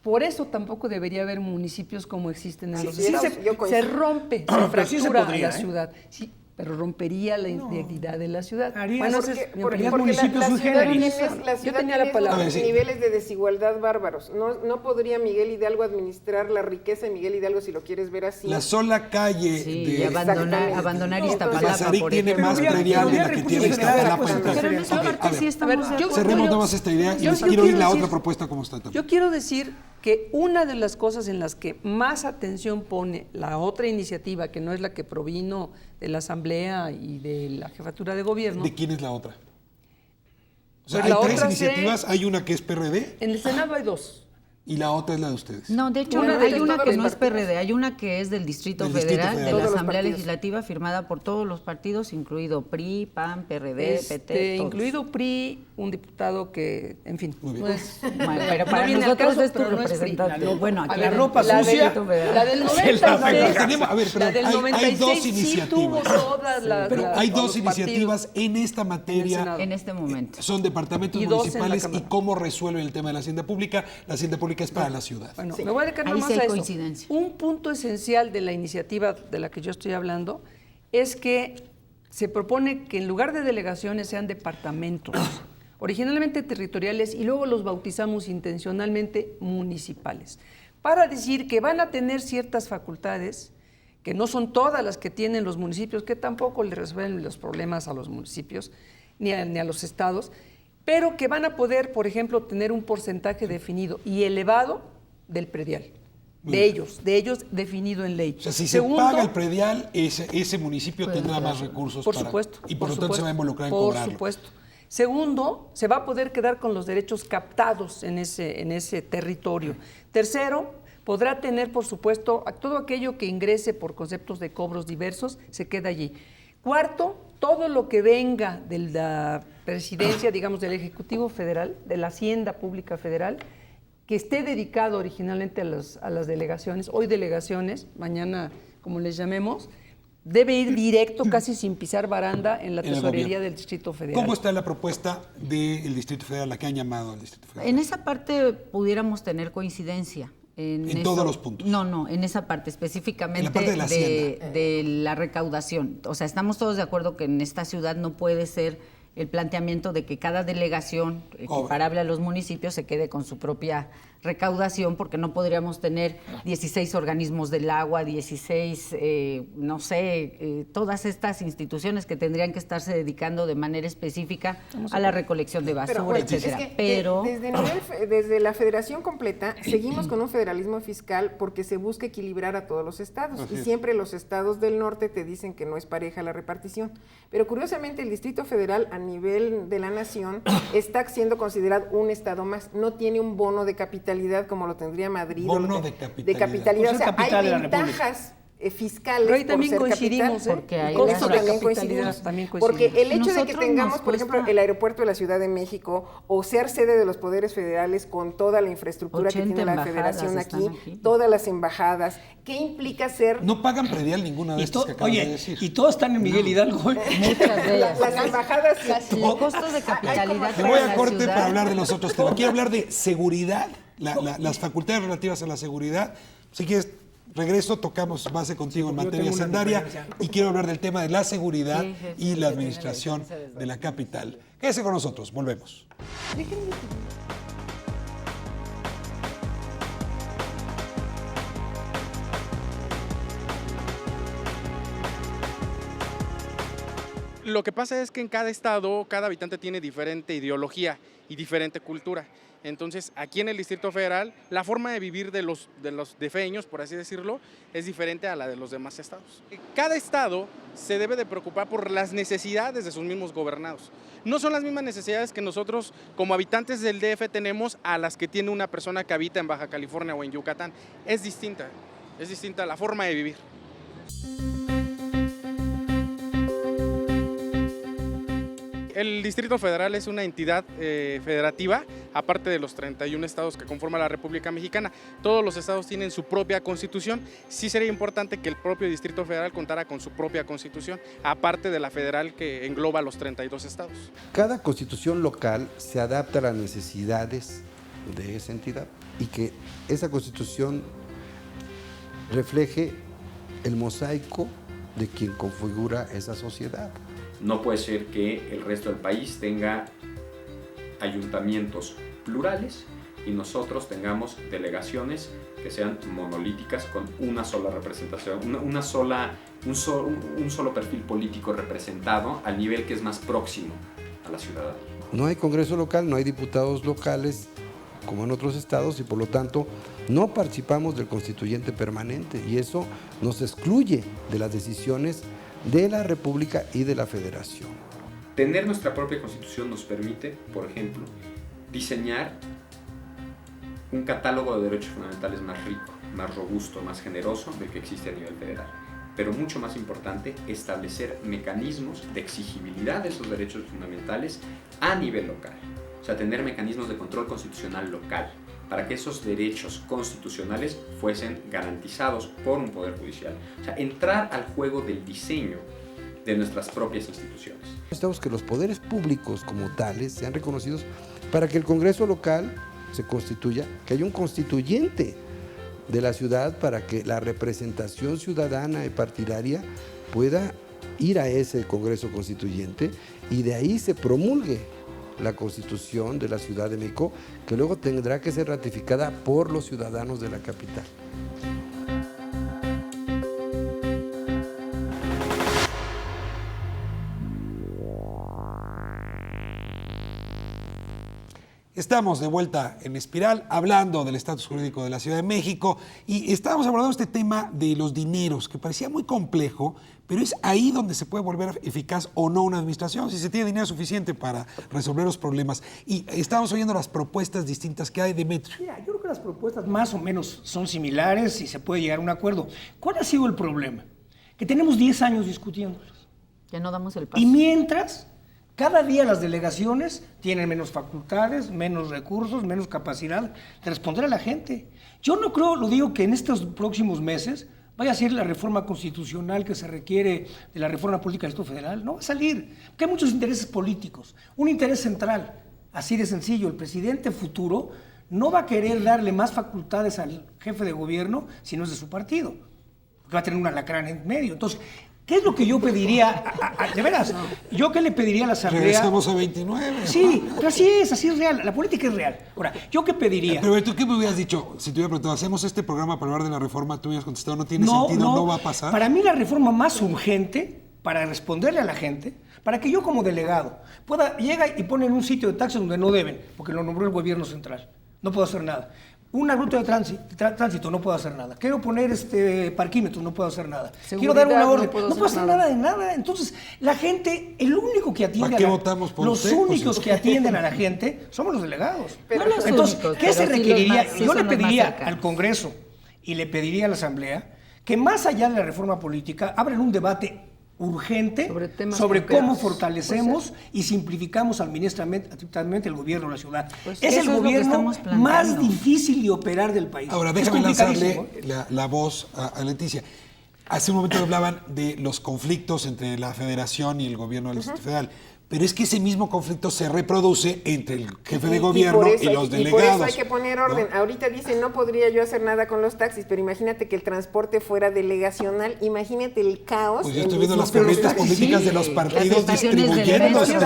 S5: Por eso tampoco debería haber municipios como existen en los
S7: sí,
S5: estados.
S7: yo coincido.
S5: Se rompe, se
S8: pero
S5: fractura
S8: sí se podría,
S5: la ciudad. Sí, pero rompería la integridad de la ciudad.
S8: Haría-
S5: esa es mi
S7: Porque
S5: opinión.
S8: municipios
S7: la
S8: sui
S7: ciudad
S8: generis.
S7: tiene, la
S5: Yo
S7: ciudad
S5: tenía
S7: tiene
S5: la palabra.
S7: estos
S1: A ver, sí.
S7: niveles de desigualdad bárbaros. No podría Miguel Hidalgo administrar la riqueza de Miguel Hidalgo si lo quieres ver así.
S1: La sola calle
S6: Sí,
S1: de
S6: y abandonar Iztapalapa,
S1: Mazarik
S6: por
S1: tiene
S6: ejemplo.
S1: más
S8: Pero
S1: predial de la
S8: habría
S1: que tiene
S8: recursos federales,
S1: Iztapalapa.
S8: pues,
S1: entonces.
S6: Pero en esa
S1: Ok,
S6: parte
S1: a ver,
S6: sí estamos de acuerdo.
S1: cerremos
S5: yo-
S1: nada más esta idea y
S5: yo
S1: les quiero oír
S5: quiero
S1: la
S5: decir-
S1: otra propuesta como está también.
S5: Yo quiero decir que una de las cosas en las que más atención pone la otra iniciativa, que no es la que provino de la Asamblea y de la Jefatura de Gobierno,
S1: ¿De quién es la otra? O sea,
S5: Pues
S1: hay
S5: la
S1: 3
S5: otra
S1: iniciativas, hay una que es PRD
S5: en el Senado hay 2.
S1: y la otra es la de ustedes.
S6: No, de hecho,
S7: Una de
S6: hay
S7: todos
S6: una
S7: los
S6: que no es
S7: partidos.
S6: PRD, hay una que es del Distrito
S1: Del Distrito
S6: Federal,
S1: Federal.
S6: de
S7: Todos
S6: la
S7: los
S6: Asamblea
S7: partidos.
S6: Legislativa, firmada por todos los partidos, incluido PRI, PAN, PRD, PT, todos.
S5: incluido PRI, un diputado que, en fin,
S1: Muy bien.
S5: no es...
S6: Bueno, pero para
S5: viene al
S6: nosotros
S5: caso,
S6: es tu
S5: pero no es PRI.
S6: representante.
S8: La
S6: Bueno, aquí
S5: A ver,
S6: en
S8: ropa
S6: el
S5: la
S8: sucia.
S6: Distrito Federal.
S5: La del
S8: Se la
S5: 96,
S1: Tenemos- a ver, pero
S5: la del
S1: hay
S5: 96
S1: dos
S5: sí
S1: iniciativas.
S5: tuvo todas las...
S1: Pero hay
S5: todos
S1: dos
S5: los partidos.
S1: iniciativas en esta materia.
S5: Senado.
S6: En este momento.
S1: Son departamentos
S5: Y 2 en la
S1: municipales y
S5: Cámara.
S1: cómo resuelven el tema de la hacienda pública. La hacienda pública es para la ciudad.
S5: Bueno, me voy a dedicar
S6: Ahí
S5: nomás
S6: sí hay
S5: a eso.
S6: coincidencia.
S5: Un punto esencial de la iniciativa de la que yo estoy hablando es que se propone que en lugar de delegaciones sean departamentos, originalmente territoriales, y luego los bautizamos intencionalmente municipales, para decir que van a tener ciertas facultades que no son todas las que tienen los municipios, que tampoco le resuelven los problemas a los municipios ni a los estados, pero que van a poder, por ejemplo, tener un porcentaje definido y elevado del predial. De ellos definido en ley.
S1: O sea, si
S5: Segundo,
S1: se paga el predial, ese municipio tendrá más recursos
S5: por
S1: para...
S5: supuesto.
S1: Y por lo tanto se va a involucrar en cobrarlo.
S5: Por supuesto. Segundo, se va a poder quedar con los derechos captados en ese territorio. Tercero, podrá tener, por supuesto, todo aquello que ingrese por conceptos de cobros diversos, se queda allí. Cuarto, todo lo que venga de la presidencia, digamos, del Ejecutivo Federal, de la Hacienda Pública Federal, que esté dedicado originalmente a las delegaciones, hoy delegaciones, mañana como les llamemos, debe ir directo, casi sin pisar baranda, en la
S1: En el
S5: tesorería
S1: gobierno.
S5: del Distrito Federal.
S1: ¿Cómo está la propuesta del Distrito Federal, la que han llamado al Distrito Federal?
S6: En esa parte pudiéramos tener coincidencia.
S1: En todos los puntos.
S6: No, en esa parte específicamente
S1: En la parte de la hacienda.
S6: de la recaudación. O sea, estamos todos de acuerdo que en esta ciudad no puede ser el planteamiento de que cada delegación equiparable a los municipios se quede con su propia recaudación, porque no podríamos tener 16 organismos del agua, 16, todas estas instituciones que tendrían que estarse dedicando de manera específica a la recolección de basura,
S7: bueno,
S6: etcétera.
S7: es que
S6: Pero
S7: desde la federación completa seguimos con un federalismo fiscal porque se busca equilibrar a todos los estados.
S1: Así
S7: Y
S1: es.
S7: siempre los estados del norte te dicen que no es pareja la repartición. Pero curiosamente el Distrito Federal a nivel de la nación está siendo considerado un estado más. No tiene un bono de capital. capitalidad como lo tendría Madrid.
S1: Bono de capitalidad.
S7: O sea, hay ventajas fiscales.
S5: Pero ahí también
S7: por ser
S5: coincidimos,
S7: capital,
S6: porque hay
S7: con eso
S6: otras
S7: también
S5: capitalidades, también
S7: Porque
S5: coincidimos.
S7: el hecho de que
S6: Nosotros
S7: tengamos,
S6: nos
S7: por ejemplo,
S6: cuesta
S7: el aeropuerto de la Ciudad de México o ser sede de los poderes federales con toda la infraestructura que
S6: 80
S7: tiene la
S6: embajadas
S7: federación
S6: están aquí.
S7: todas las embajadas, ¿qué implica ser
S1: No pagan predial ninguna de estas que acabas de decir.
S8: y todas están en Miguel Hidalgo.
S6: Muchas de ellas.
S7: las embajadas?
S6: Los costos de capitalidad
S1: Me
S6: para
S1: voy a
S6: la
S1: corte
S6: ciudad.
S1: para hablar de los otros temas. Quiero hablar de seguridad, las facultades relativas a la seguridad. Si quieres, regreso, tocamos base contigo en
S8: Yo
S1: materia
S8: tengo una
S1: hacendaria
S8: referencia.
S1: y quiero hablar del tema de la seguridad
S6: Sí, sí,
S1: y
S6: sí,
S1: la
S6: sí,
S1: administración
S6: tiene la licencia
S1: de la capital. Quédese con nosotros, volvemos.
S11: Lo que pasa es que en cada estado, cada habitante tiene diferente ideología y diferente cultura. Entonces, aquí en el Distrito Federal, la forma de vivir de los defeños, por así decirlo, es diferente a la de los demás estados. Cada estado se debe de preocupar por las necesidades de sus mismos gobernados. No son las mismas necesidades que nosotros, como habitantes del DF, tenemos a las que tiene una persona que habita en Baja California o en Yucatán. Es distinta la forma de vivir. El Distrito Federal es una entidad federativa, aparte de los 31 estados que conforman la República Mexicana. Todos los estados tienen su propia constitución. Sí sería importante que el propio Distrito Federal contara con su propia constitución, aparte de la federal que engloba los 32 estados.
S3: Cada constitución local se adapta a las necesidades de esa entidad y que esa constitución refleje el mosaico de quien configura esa sociedad.
S4: No puede ser que el resto del país tenga ayuntamientos plurales y nosotros tengamos delegaciones que sean monolíticas con una sola representación, un solo perfil político representado al nivel que es más próximo a la ciudadanía.
S3: No hay Congreso local, no hay diputados locales como en otros estados y por lo tanto no participamos del constituyente permanente y eso nos excluye de las decisiones de la República y de la Federación.
S4: Tener nuestra propia constitución nos permite, por ejemplo, diseñar un catálogo de derechos fundamentales más rico, más robusto, más generoso del que existe a nivel federal. Pero mucho más importante, establecer mecanismos de exigibilidad de esos derechos fundamentales a nivel local. O sea, tener mecanismos de control constitucional local para que esos derechos constitucionales fuesen garantizados por un poder judicial. O sea, entrar al juego del diseño de nuestras propias instituciones.
S3: Necesitamos que los poderes públicos como tales sean reconocidos para que el Congreso local se constituya, que haya un constituyente de la ciudad para que la representación ciudadana y partidaria pueda ir a ese Congreso constituyente y de ahí se promulgue la Constitución de la Ciudad de México, que luego tendrá que ser ratificada por los ciudadanos de la capital.
S1: Estamos de vuelta en Espiral hablando del estatus jurídico de la Ciudad de México y estábamos abordando este tema de los dineros que parecía muy complejo, pero es ahí donde se puede volver eficaz o no una administración, si se tiene dinero suficiente para resolver los problemas. Y estábamos oyendo las propuestas distintas que hay, Demetrio.
S8: Mira, yo creo que las propuestas más o menos son similares y se puede llegar a un acuerdo. ¿Cuál ha sido el problema? Que tenemos 10 años discutiéndolos.
S6: Ya no damos el paso.
S8: Y mientras, cada día las delegaciones tienen menos facultades, menos recursos, menos capacidad de responder a la gente. Yo no creo, lo digo, que en estos próximos meses vaya a ser la reforma constitucional que se requiere de la reforma política del Estado Federal. No va a salir, porque hay muchos intereses políticos. Un interés central, así de sencillo, el presidente futuro no va a querer darle más facultades al jefe de gobierno si no es de su partido, porque va a tener un alacrán en medio. Entonces, ¿qué es lo que yo pediría? De veras, ¿yo qué le pediría a la Asamblea?
S1: Regresamos a 29.
S8: Sí, pero así es real, la política es real. Ahora, ¿yo qué pediría?
S1: Pero tú, ¿qué me hubieras dicho? Si te hubiera preguntado, ¿hacemos este programa para hablar de la reforma? Tú hubieras contestado, no tiene sentido, no va a pasar.
S8: Para mí la reforma más urgente, para responderle a la gente, para que yo como delegado llega y pone en un sitio de taxes donde no deben, porque lo nombró el gobierno central, no puedo hacer nada. una ruta de tránsito, no puedo hacer nada. Quiero poner parquímetros, no puedo hacer nada. Quiero dar una orden, no puedo hacer nada de nada. Entonces, la gente, el único que atiende
S1: ¿Para qué votamos por
S8: los
S1: usted?
S8: únicos que atienden a la gente somos los delegados.
S6: No los
S8: Entonces,
S6: únicos,
S8: ¿qué se
S6: pero sí
S8: requeriría?
S6: sí
S8: Yo
S6: son
S8: le
S6: los más
S8: pediría
S6: cercanos.
S8: al Congreso y le pediría a la Asamblea que más allá de la reforma política abran un debate urgente
S5: Sobre temas
S8: sobre cómo
S5: concretos.
S8: fortalecemos y simplificamos administrativamente el gobierno de la ciudad.
S6: Pues
S8: es
S6: eso
S8: el
S6: es lo que
S8: gobierno
S6: estamos planteando.
S8: más difícil de operar del país.
S1: Ahora,
S8: Es
S1: déjame lanzarle
S8: complicadísimo.
S1: la voz a Leticia. Hace un momento hablaban de los conflictos entre la federación y el gobierno del Distrito Federal. Pero es que ese mismo conflicto se reproduce entre el jefe de gobierno y los delegados.
S7: Y por eso hay que poner orden.
S1: ¿no?
S7: Ahorita dicen, no podría yo hacer nada con los taxis, pero imagínate que el transporte fuera delegacional, imagínate el caos.
S1: Pues yo estoy viendo las corrientes políticas de los partidos
S6: estaciones del
S1: distribuyendo.
S6: metro.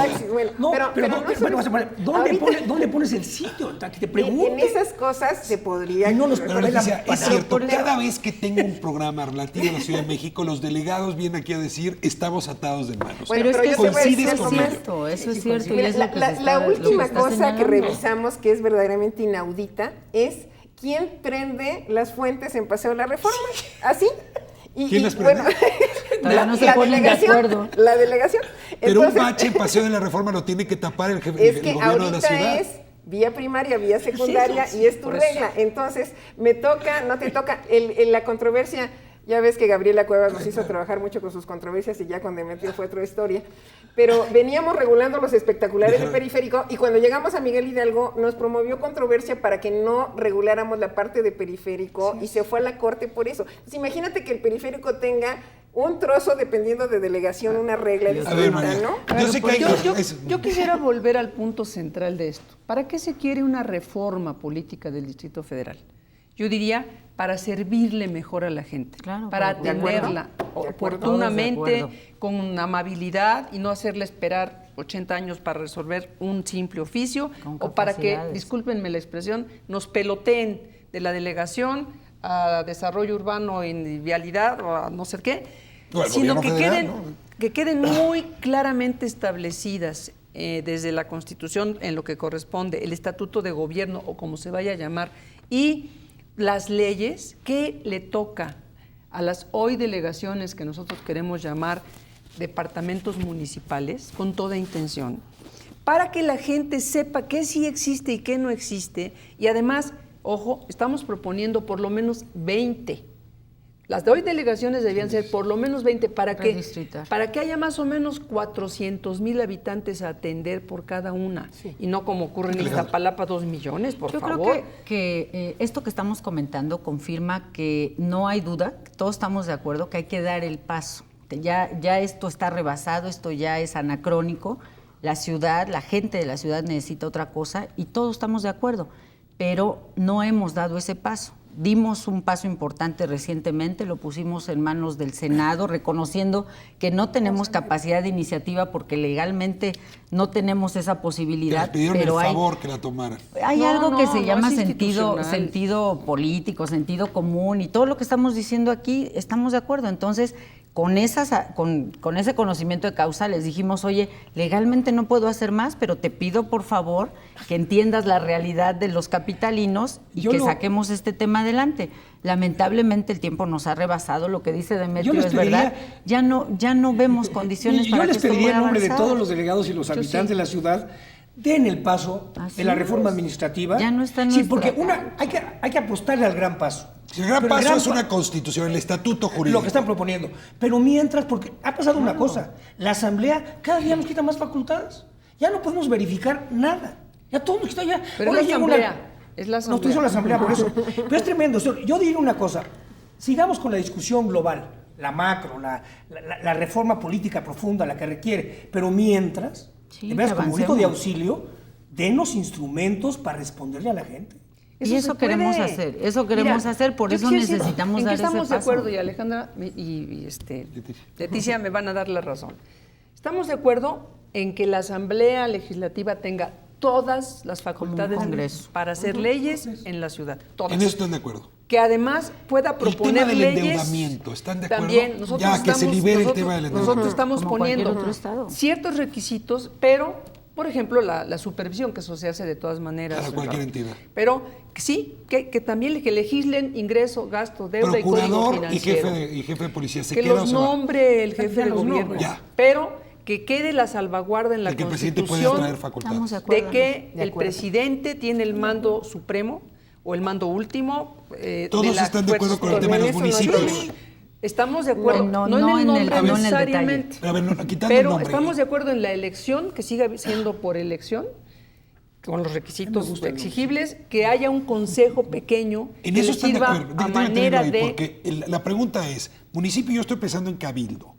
S8: ¿Dónde pones el sitio? Que te pregunto.
S7: En esas cosas se podría...
S8: Y no nos
S1: Pero
S8: ponen
S1: Leticia, es cierto,
S6: por eso-
S1: cada vez que tengo un programa relativo a la Ciudad de México, los delegados vienen aquí a decir, estamos atados de manos.
S7: Bueno,
S6: pero es que
S7: yo te voy a decir
S1: coincides
S7: algo
S1: con
S7: más.
S1: ello.
S6: Eso es cierto. Y
S7: Mira,
S6: es lo que se
S7: la
S6: está- lo que
S7: última
S6: está
S7: cosa que
S6: señalando.
S7: revisamos que es verdaderamente inaudita es quién prende las fuentes en Paseo de la Reforma. ¿Así?
S1: ¿Quién las prende?
S6: Todavía no se ponen de acuerdo.
S7: La delegación.
S1: Pero
S7: Entonces,
S1: un bache en Paseo de la Reforma lo tiene que tapar el jefe
S7: es
S1: del
S7: que
S1: gobierno de la ciudad.
S7: ahorita es vía primaria, vía secundaria y es tu regla. Entonces, me toca, no te toca. La controversia, ya ves que Gabriela Cuevas nos hizo trabajar mucho con sus controversias y ya con Demetrio fue otra historia. Pero veníamos regulando los espectaculares del periférico y cuando llegamos a Miguel Hidalgo nos promovió controversia para que no reguláramos la parte de periférico y se fue a la corte por eso. Entonces, imagínate que el periférico tenga un trozo, dependiendo de delegación, una regla
S1: A ver,
S7: distinta,
S1: María,
S7: ¿no?
S1: yo sé que hay...
S5: Yo quisiera volver al punto central de esto. ¿Para qué se quiere una reforma política del Distrito Federal? Yo diría para servirle mejor a la gente,
S6: Claro,
S5: para
S6: de acuerdo.
S5: atenderla
S6: De acuerdo.
S5: oportunamente,
S6: Todos de acuerdo.
S5: con amabilidad y no hacerle esperar 80 años para resolver un simple oficio
S6: Con
S5: o para que,
S6: capacidades.
S5: discúlpenme la expresión, nos peloteen de la delegación a desarrollo urbano y vialidad o a no sé qué,
S1: O al
S5: sino
S1: gobierno
S5: que
S1: federal,
S5: queden,
S1: ¿no?
S5: que queden muy claramente establecidas desde la Constitución en lo que corresponde, el Estatuto de Gobierno o como se vaya a llamar, y las leyes que le toca a las hoy delegaciones que nosotros queremos llamar departamentos municipales, con toda intención, para que la gente sepa qué sí existe y qué no existe, y además, ojo, estamos proponiendo por lo menos 20. Las de hoy delegaciones debían ser por lo menos 20 para que haya más o menos 400,000 habitantes a atender por cada una. Y no como ocurre en Iztapalapa, 2 millones, por
S6: Yo
S5: favor.
S6: creo que esto que estamos comentando confirma que no hay duda, que todos estamos de acuerdo que hay que dar el paso. Ya esto está rebasado, esto ya es anacrónico. La ciudad, la gente de la ciudad necesita otra cosa y todos estamos de acuerdo, pero no hemos dado ese paso. Dimos un paso importante recientemente, lo pusimos en manos del Senado, reconociendo que no tenemos capacidad de iniciativa porque legalmente no tenemos esa
S1: Que les
S6: posibilidad.
S1: pidieron
S6: pero
S1: el
S6: hay,
S1: favor que la tomaran.
S6: hay
S5: No,
S6: algo que
S5: no,
S6: se
S5: no
S6: llama
S5: es
S6: sentido
S5: institucional.
S6: político, sentido común y todo lo que estamos diciendo aquí estamos de acuerdo. Entonces, con ese conocimiento de causa les dijimos, oye, legalmente no puedo hacer más, pero te pido por favor que entiendas la realidad de los capitalinos y que saquemos este tema adelante. Lamentablemente el tiempo nos ha rebasado, lo que dice Demetrio es verdad. Ya no vemos condiciones para que esto
S8: Yo les pediría
S6: pueda
S8: en nombre de
S6: avanzar.
S8: todos los delegados y los habitantes de la ciudad, den el paso de la reforma administrativa.
S6: Ya no está en
S8: Sí,
S6: nuestra-
S8: porque hay que apostarle al gran paso.
S1: El gran
S8: Pero
S1: paso es
S8: pa-
S1: una constitución, el estatuto jurídico.
S8: Lo que están proponiendo. Pero mientras, porque ha pasado una cosa, la Asamblea cada día nos quita más facultades. Ya no podemos verificar nada. Ya todo nos quita ya.
S5: Pero
S8: Ahora
S5: es la
S8: llega
S5: Asamblea, es la
S8: No, estoy diciendo la
S5: Asamblea.
S8: Asamblea por eso. Pero es tremendo. Yo diría una cosa. Sigamos con la discusión global, la macro, la reforma política profunda, la que requiere. Pero mientras,
S6: Sí,
S8: de veras,
S6: que
S8: como grito de
S6: avancemos.
S8: auxilio, denos instrumentos para responderle a la gente.
S6: Y eso
S5: se
S6: queremos
S5: puede.
S6: hacer, eso queremos
S5: Mira,
S6: hacer, por
S5: yo
S6: eso
S5: quisiera decir
S6: necesitamos
S5: en
S6: dar
S5: que estamos
S6: ese
S5: de
S6: paso.
S5: acuerdo, y Alejandra y Leticia me van a dar la razón. Estamos de acuerdo en que la Asamblea Legislativa tenga todas las facultades
S6: Congreso.
S5: para hacer leyes en la ciudad, todas.
S1: En eso están de acuerdo.
S5: Que además pueda
S1: El
S5: proponer
S1: tema del
S5: leyes.
S1: endeudamiento, ¿están de acuerdo?
S5: También nosotros
S1: Ya, que se libere el tema del
S5: nosotros
S1: endeudamiento.
S5: estamos
S6: Como cualquier
S5: poniendo
S6: otro estado.
S5: ciertos requisitos, pero Por ejemplo, la supervisión, que eso se hace de todas maneras.
S1: Para cualquier entidad.
S5: Pero sí, que también que legislen ingreso, gasto, deuda y código
S1: Procurador
S5: financiero.
S1: y jefe de policía. ¿Se
S5: que
S1: queda o
S5: los
S1: se va?
S5: nombre el jefe de gobierno.
S1: Ya.
S5: Pero que quede la salvaguarda en la
S1: De que el presidente puede
S5: Constitución
S1: traer facultades.
S6: Estamos de acuerdo.
S5: de que
S7: De
S5: el
S7: acuerdo.
S5: presidente tiene el mando supremo o el mando último.
S1: Todos
S5: las
S1: están de acuerdo
S5: fuerzas
S1: con el tema de los
S5: autónomas. Eso no hay
S1: municipios.
S5: problema. Estamos de acuerdo,
S6: No,
S5: no,
S6: no
S5: en el
S6: en el-
S5: nombre
S6: no en el detalle.
S5: necesariamente,
S1: Pero, a ver, quitando el
S5: pero
S1: nombre.
S5: estamos de acuerdo en la elección, que siga siendo por elección, con los requisitos exigibles, que haya un consejo pequeño
S1: En
S5: que
S1: eso
S5: le
S1: están de
S5: sirva
S1: acuerdo.
S5: a
S1: Déjame
S5: manera
S1: tenerlo ahí,
S5: de...
S1: porque la pregunta es, municipio, yo estoy pensando en cabildo.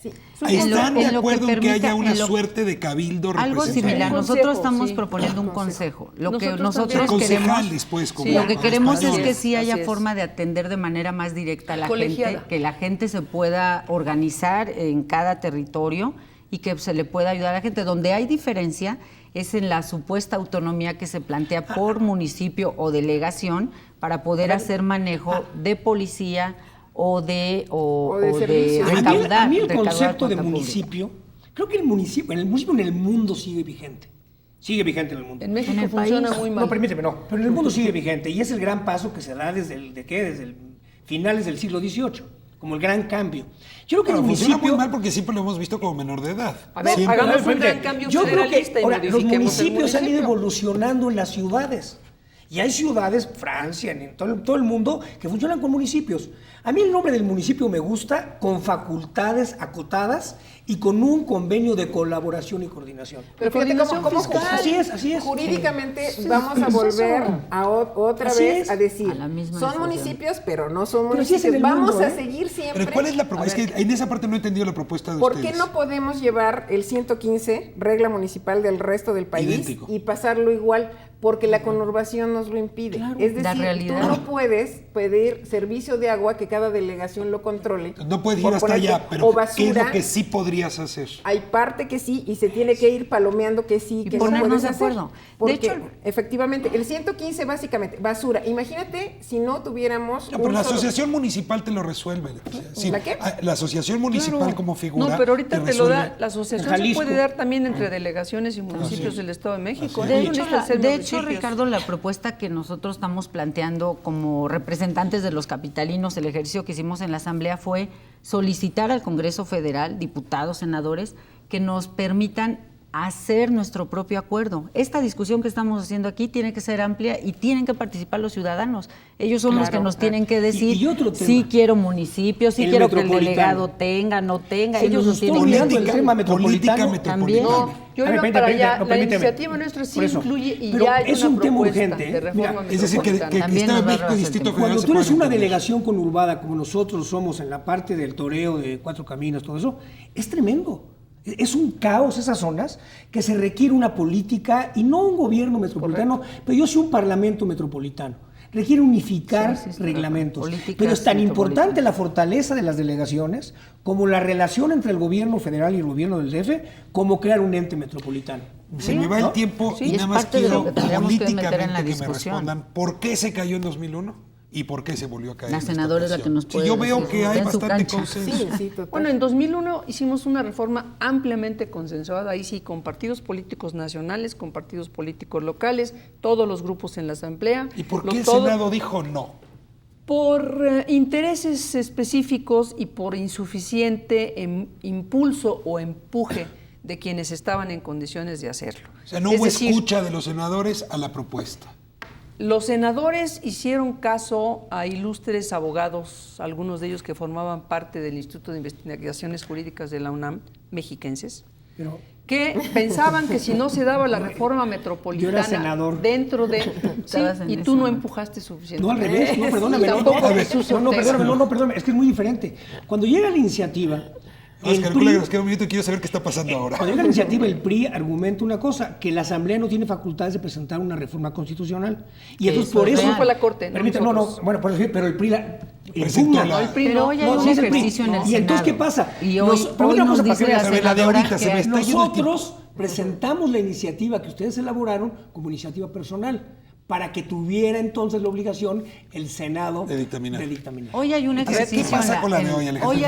S7: Sí.
S1: ¿Están de
S6: en lo que
S1: acuerdo en que haya
S6: permita-
S1: una
S6: en lo-
S1: suerte de cabildo
S6: Algo
S1: representativo?
S6: similar.
S5: Un
S6: Nosotros
S5: consejo,
S6: estamos
S5: sí.
S6: proponiendo un
S5: Consejo.
S6: consejo. Lo que
S5: Nosotros
S6: nosotros
S5: también.
S6: queremos,
S1: Concejales, pues, como
S6: lo que
S1: los
S6: queremos es
S1: españoles.
S6: que sí haya
S5: Así es.
S6: forma de atender de manera más directa a la
S5: Colegiada.
S6: gente, que la gente se pueda organizar en cada territorio y que se le pueda ayudar a la gente. Donde hay diferencia es en la supuesta autonomía que se plantea por municipio o delegación para poder hacer manejo de policía o de
S7: servicios.
S6: recaudar.
S8: A mí el
S6: recaudar
S8: concepto de
S6: cuenta pública.
S8: municipio, creo que el municipio en el mundo sigue vigente. Sigue vigente en el mundo.
S5: En México
S6: En el
S5: funciona
S6: país.
S5: muy mal.
S8: No, permíteme, no. Pero en el mundo sigue vigente y es el gran paso que se da desde el finales del siglo XVIII, como el gran cambio. Yo creo que
S1: Pero
S8: el
S1: funciona
S8: municipio...
S1: muy mal porque siempre lo hemos visto como menor de edad.
S5: A ver,
S1: Siempre.
S5: hagamos un
S8: Permíteme.
S5: gran cambio
S8: Yo creo que
S5: federalista y
S8: ahora, los
S5: modifiquemos el
S8: municipios han ido
S5: municipio.
S8: evolucionando en las ciudades. Y hay ciudades, Francia, en todo el mundo, que funcionan con municipios. A mí el nombre del municipio me gusta con facultades acotadas y con un convenio de colaboración y coordinación.
S7: Pero fíjate
S5: Coordinación
S7: cómo
S5: fiscal.
S8: Así es.
S7: Jurídicamente vamos a volver a otra
S8: Así
S7: vez
S8: es.
S7: a decir,
S6: A la misma
S7: son
S6: situación.
S7: municipios, pero no son
S8: Pero así es en
S7: municipios.
S8: el
S7: Vamos
S8: mundo,
S7: a
S8: ¿eh?
S7: seguir siempre.
S1: Pero ¿cuál es la propuesta? Es que en esa parte no he entendido la propuesta de
S7: ¿Por
S1: ustedes.
S7: qué no podemos llevar el 115, regla municipal del resto del país,
S1: Idéntico.
S7: y pasarlo igual? Porque la conurbación nos lo impide. Es
S6: La
S7: decir,
S6: realidad.
S7: tú no puedes pedir servicio de agua que cada delegación lo controle.
S1: No puedes ir
S7: Por
S1: hasta
S7: ponerte-
S1: allá, pero
S7: o
S1: ¿qué es
S7: basura.
S1: lo que sí podrías hacer?
S7: Hay parte que sí y se tiene que ir palomeando que sí,
S6: Y
S7: que no
S6: ponernos
S7: puedes
S6: de
S7: hacer.
S6: acuerdo. De
S7: Porque
S6: hecho,
S7: efectivamente, el 115 básicamente, basura. Imagínate si no tuviéramos
S1: No, pero
S7: un
S1: la
S7: solo-
S1: asociación municipal te lo resuelve. O sea, sí,
S7: ¿La qué?
S1: La asociación municipal
S5: Claro.
S1: como figura.
S5: No, pero ahorita te lo da,
S1: resuelve.
S5: la asociación
S8: En
S5: se
S8: Jalisco.
S5: puede dar también entre delegaciones y municipios del Estado de México.
S6: De
S5: No
S6: hecho,
S5: necesitan ser
S6: de hecho,
S5: municipios.
S6: Ricardo, la propuesta que nosotros estamos planteando como representantes de los capitalinos, el ejercicio que hicimos en la Asamblea fue solicitar al Congreso Federal, diputados, senadores, que nos permitan hacer nuestro propio acuerdo. Esta discusión que estamos haciendo aquí tiene que ser amplia y tienen que participar los ciudadanos. Ellos son los que nos tienen que decir
S8: Y otro tema.
S6: si quiero municipio, si
S8: El
S6: quiero que el
S8: metropolitano.
S6: delegado tenga, no tenga.
S8: Se
S6: Ellos
S8: nos
S6: lo
S8: está
S6: tienen
S8: olvidando
S6: que
S8: el
S6: decir.
S8: tema metropolitano.
S1: Política
S6: También.
S1: metropolitana.
S5: No, yo
S8: A ver,
S5: iba
S8: permíteme,
S5: para allá. La
S8: permíteme.
S5: iniciativa nuestra sí
S8: Por eso.
S5: incluye y
S8: Pero
S5: ya hay
S8: es
S5: una
S8: un tema
S5: propuesta
S8: urgente,
S5: de
S8: ¿eh?
S5: reforma
S8: Mira,
S1: Es decir, que
S5: metropolitana.
S6: También
S1: Estado de
S6: nos va a
S1: México y
S6: rebajar el
S1: Distrito
S6: tiempo.
S1: Federal
S8: Cuando
S1: se
S8: tú eres
S1: pueden
S8: una
S1: entender.
S8: delegación conurbada como nosotros somos en la parte del toreo de Cuatro Caminos, todo eso, es tremendo. Es un caos esas zonas que se requiere una política y no un gobierno metropolitano, pero yo sí un parlamento metropolitano. Requiere unificar
S6: Sí, sí,
S8: reglamentos.
S6: políticas
S8: Pero es tan
S6: metropolitanas.
S8: importante la fortaleza de las delegaciones como la relación entre el gobierno federal y el gobierno del DF, como crear un ente metropolitano.
S1: Se me va el tiempo
S6: Sí,
S1: y
S6: es
S1: nada más
S6: parte de lo
S1: quiero
S6: que tendríamos que meter en la
S1: políticamente que me
S6: discusión.
S1: respondan por qué se cayó en 2001 y por qué se volvió a caer.
S6: La
S1: en esta
S6: senadora es la
S1: ocasión.
S6: que nos
S1: Sí,
S6: puede
S1: yo veo
S6: decir,
S1: que
S6: está
S1: hay
S6: en su
S1: bastante
S6: cancha.
S1: consenso.
S7: Sí, sí, total.
S5: Bueno, en 2001 hicimos una reforma ampliamente consensuada, ahí sí, con partidos políticos nacionales, con partidos políticos locales, todos los grupos en la Asamblea.
S1: ¿Y por
S5: Lo-
S1: qué el
S5: todo-
S1: Senado dijo no?
S5: Por intereses específicos y por insuficiente impulso o empuje de quienes estaban en condiciones de hacerlo.
S1: O sea, no
S5: Es
S1: hubo
S5: decir,
S1: escucha de los senadores a la propuesta.
S5: los senadores hicieron caso a ilustres abogados, algunos de ellos que formaban parte del Instituto de Investigaciones Jurídicas de la UNAM, mexiquenses,
S8: Pero
S5: que pensaban que si no se daba la reforma metropolitana
S8: Yo era senador.
S5: dentro de... Sí,
S6: Estabas en
S5: y
S6: esa,
S5: tú no
S6: ¿no?
S5: empujaste suficiente.
S8: no, al revés, no, perdóname.
S5: Y
S8: no,
S5: tampoco
S8: no,
S5: Jesús
S8: no,
S5: Ortega.
S8: perdóname, es que es muy diferente. Cuando llega la iniciativa,
S1: Vamos,
S8: el
S1: calcula
S8: PRI-
S1: que nos queda un minuto y quiero saber qué está pasando ahora.
S8: Cuando llega la iniciativa, el PRI argumenta una cosa, que la Asamblea no tiene facultades de presentar una reforma constitucional. Y entonces
S6: Eso
S8: por
S6: es
S8: eso...
S6: real.
S5: Fue la Corte, no
S8: Permítame, no,
S5: nosotros.
S8: bueno, pero el PRI la
S1: Presentó
S8: impugna.
S1: la-
S5: El PRI
S6: Pero
S5: no,
S6: hoy hay
S5: no,
S6: un
S8: sí es el PRI.
S6: ejercicio en el
S8: Y entonces, ¿qué
S6: Senado.
S8: pasa?
S6: Y hoy
S8: pero una
S6: nos
S8: cosa, para
S6: dice
S8: que
S6: la
S8: veas,
S1: A ver, la de
S6: senadora
S1: ahorita se
S6: que-
S1: me está yendo el tiempo.
S8: nosotros presentamos la iniciativa que ustedes elaboraron como iniciativa personal, para que tuviera entonces la obligación el Senado
S1: de dictaminar.
S6: Hoy hay un ejercicio.
S1: ¿Qué pasa con la de hoy, Alejandro?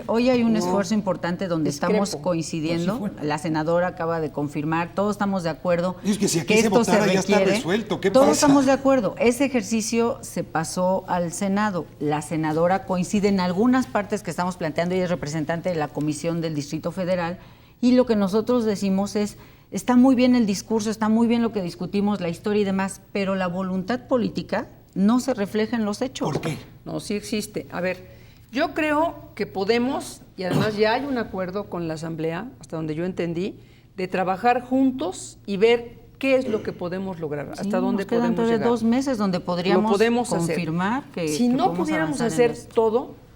S6: Hoy hay un esfuerzo importante donde estamos coincidiendo. La senadora acaba de confirmar, todos estamos de acuerdo.
S1: Es que si aquí
S6: que
S1: se
S6: esto
S1: votara,
S6: se
S1: ya está
S6: requiere.
S1: resuelto. ¿Qué
S6: Todos
S1: pasa?
S6: estamos de acuerdo. Ese ejercicio se pasó al Senado. La senadora coincide en algunas partes que estamos planteando. Ella es representante de la Comisión del Distrito Federal. Y lo que nosotros decimos es: está muy bien el discurso, está muy bien lo que discutimos, la historia y demás, pero la voluntad política no se refleja en los hechos.
S1: ¿Por qué?
S5: No, sí existe. A ver, yo creo que podemos, y además ya hay un acuerdo con la Asamblea, hasta donde yo entendí, de trabajar juntos y ver qué es lo que podemos lograr, hasta dónde
S6: nos quedan
S5: podemos
S6: todavía
S5: llegar.
S6: 2 meses donde podríamos confirmar
S5: hacer.
S6: que
S5: si
S6: que
S5: no
S6: podemos
S5: pudiéramos
S6: avanzar en
S5: hacer
S6: esto.
S5: todo,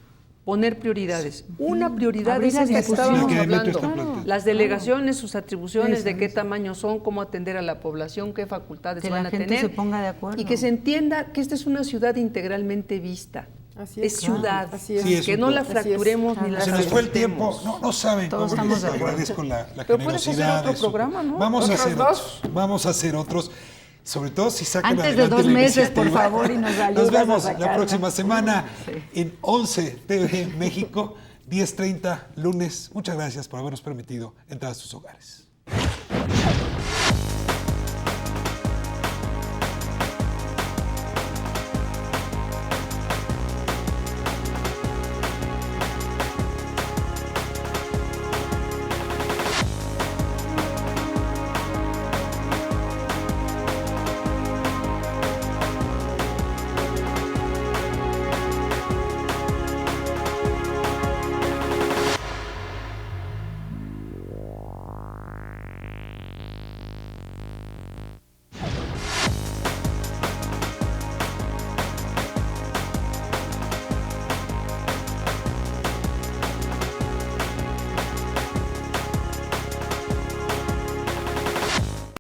S5: poner prioridades. Una prioridad
S6: Abrir
S5: es
S6: las
S5: esta que
S6: discusiones.
S5: estábamos
S1: La que Beto
S5: hablando.
S1: está planteando.
S5: Las delegaciones, sus atribuciones, de qué tamaño son, cómo atender a la población, qué facultades
S6: Que
S5: van
S6: la
S5: a
S6: gente
S5: tener.
S6: se ponga de acuerdo.
S5: Y que se entienda que esta es una ciudad integralmente vista.
S7: Así
S5: Es ciudad,
S7: así es.
S1: Sí, es
S5: que
S1: un
S5: no la
S1: todo.
S5: fracturemos ni la
S1: Se nos fue el tiempo.
S5: respetemos.
S1: No saben
S6: Todos
S1: cómo
S6: estamos
S1: les
S6: de acuerdo.
S1: agradezco la
S5: Pero puedes hacer
S1: generosidad.
S5: otro
S1: de su-
S5: programa, ¿no?
S1: Vamos a
S7: ¿Otros
S1: hacer
S7: dos?
S1: otros. Vamos a hacer otros. Sobre todo si sacan
S6: Antes de
S1: adelante
S6: 2
S1: la
S6: meses, por
S1: iniciativa.
S6: favor, y nos ayudas
S1: Nos
S6: a
S1: vemos la
S6: sacarla.
S1: próxima semana en 11 TV México, 10:30 lunes. Muchas gracias por habernos permitido entrar a sus hogares.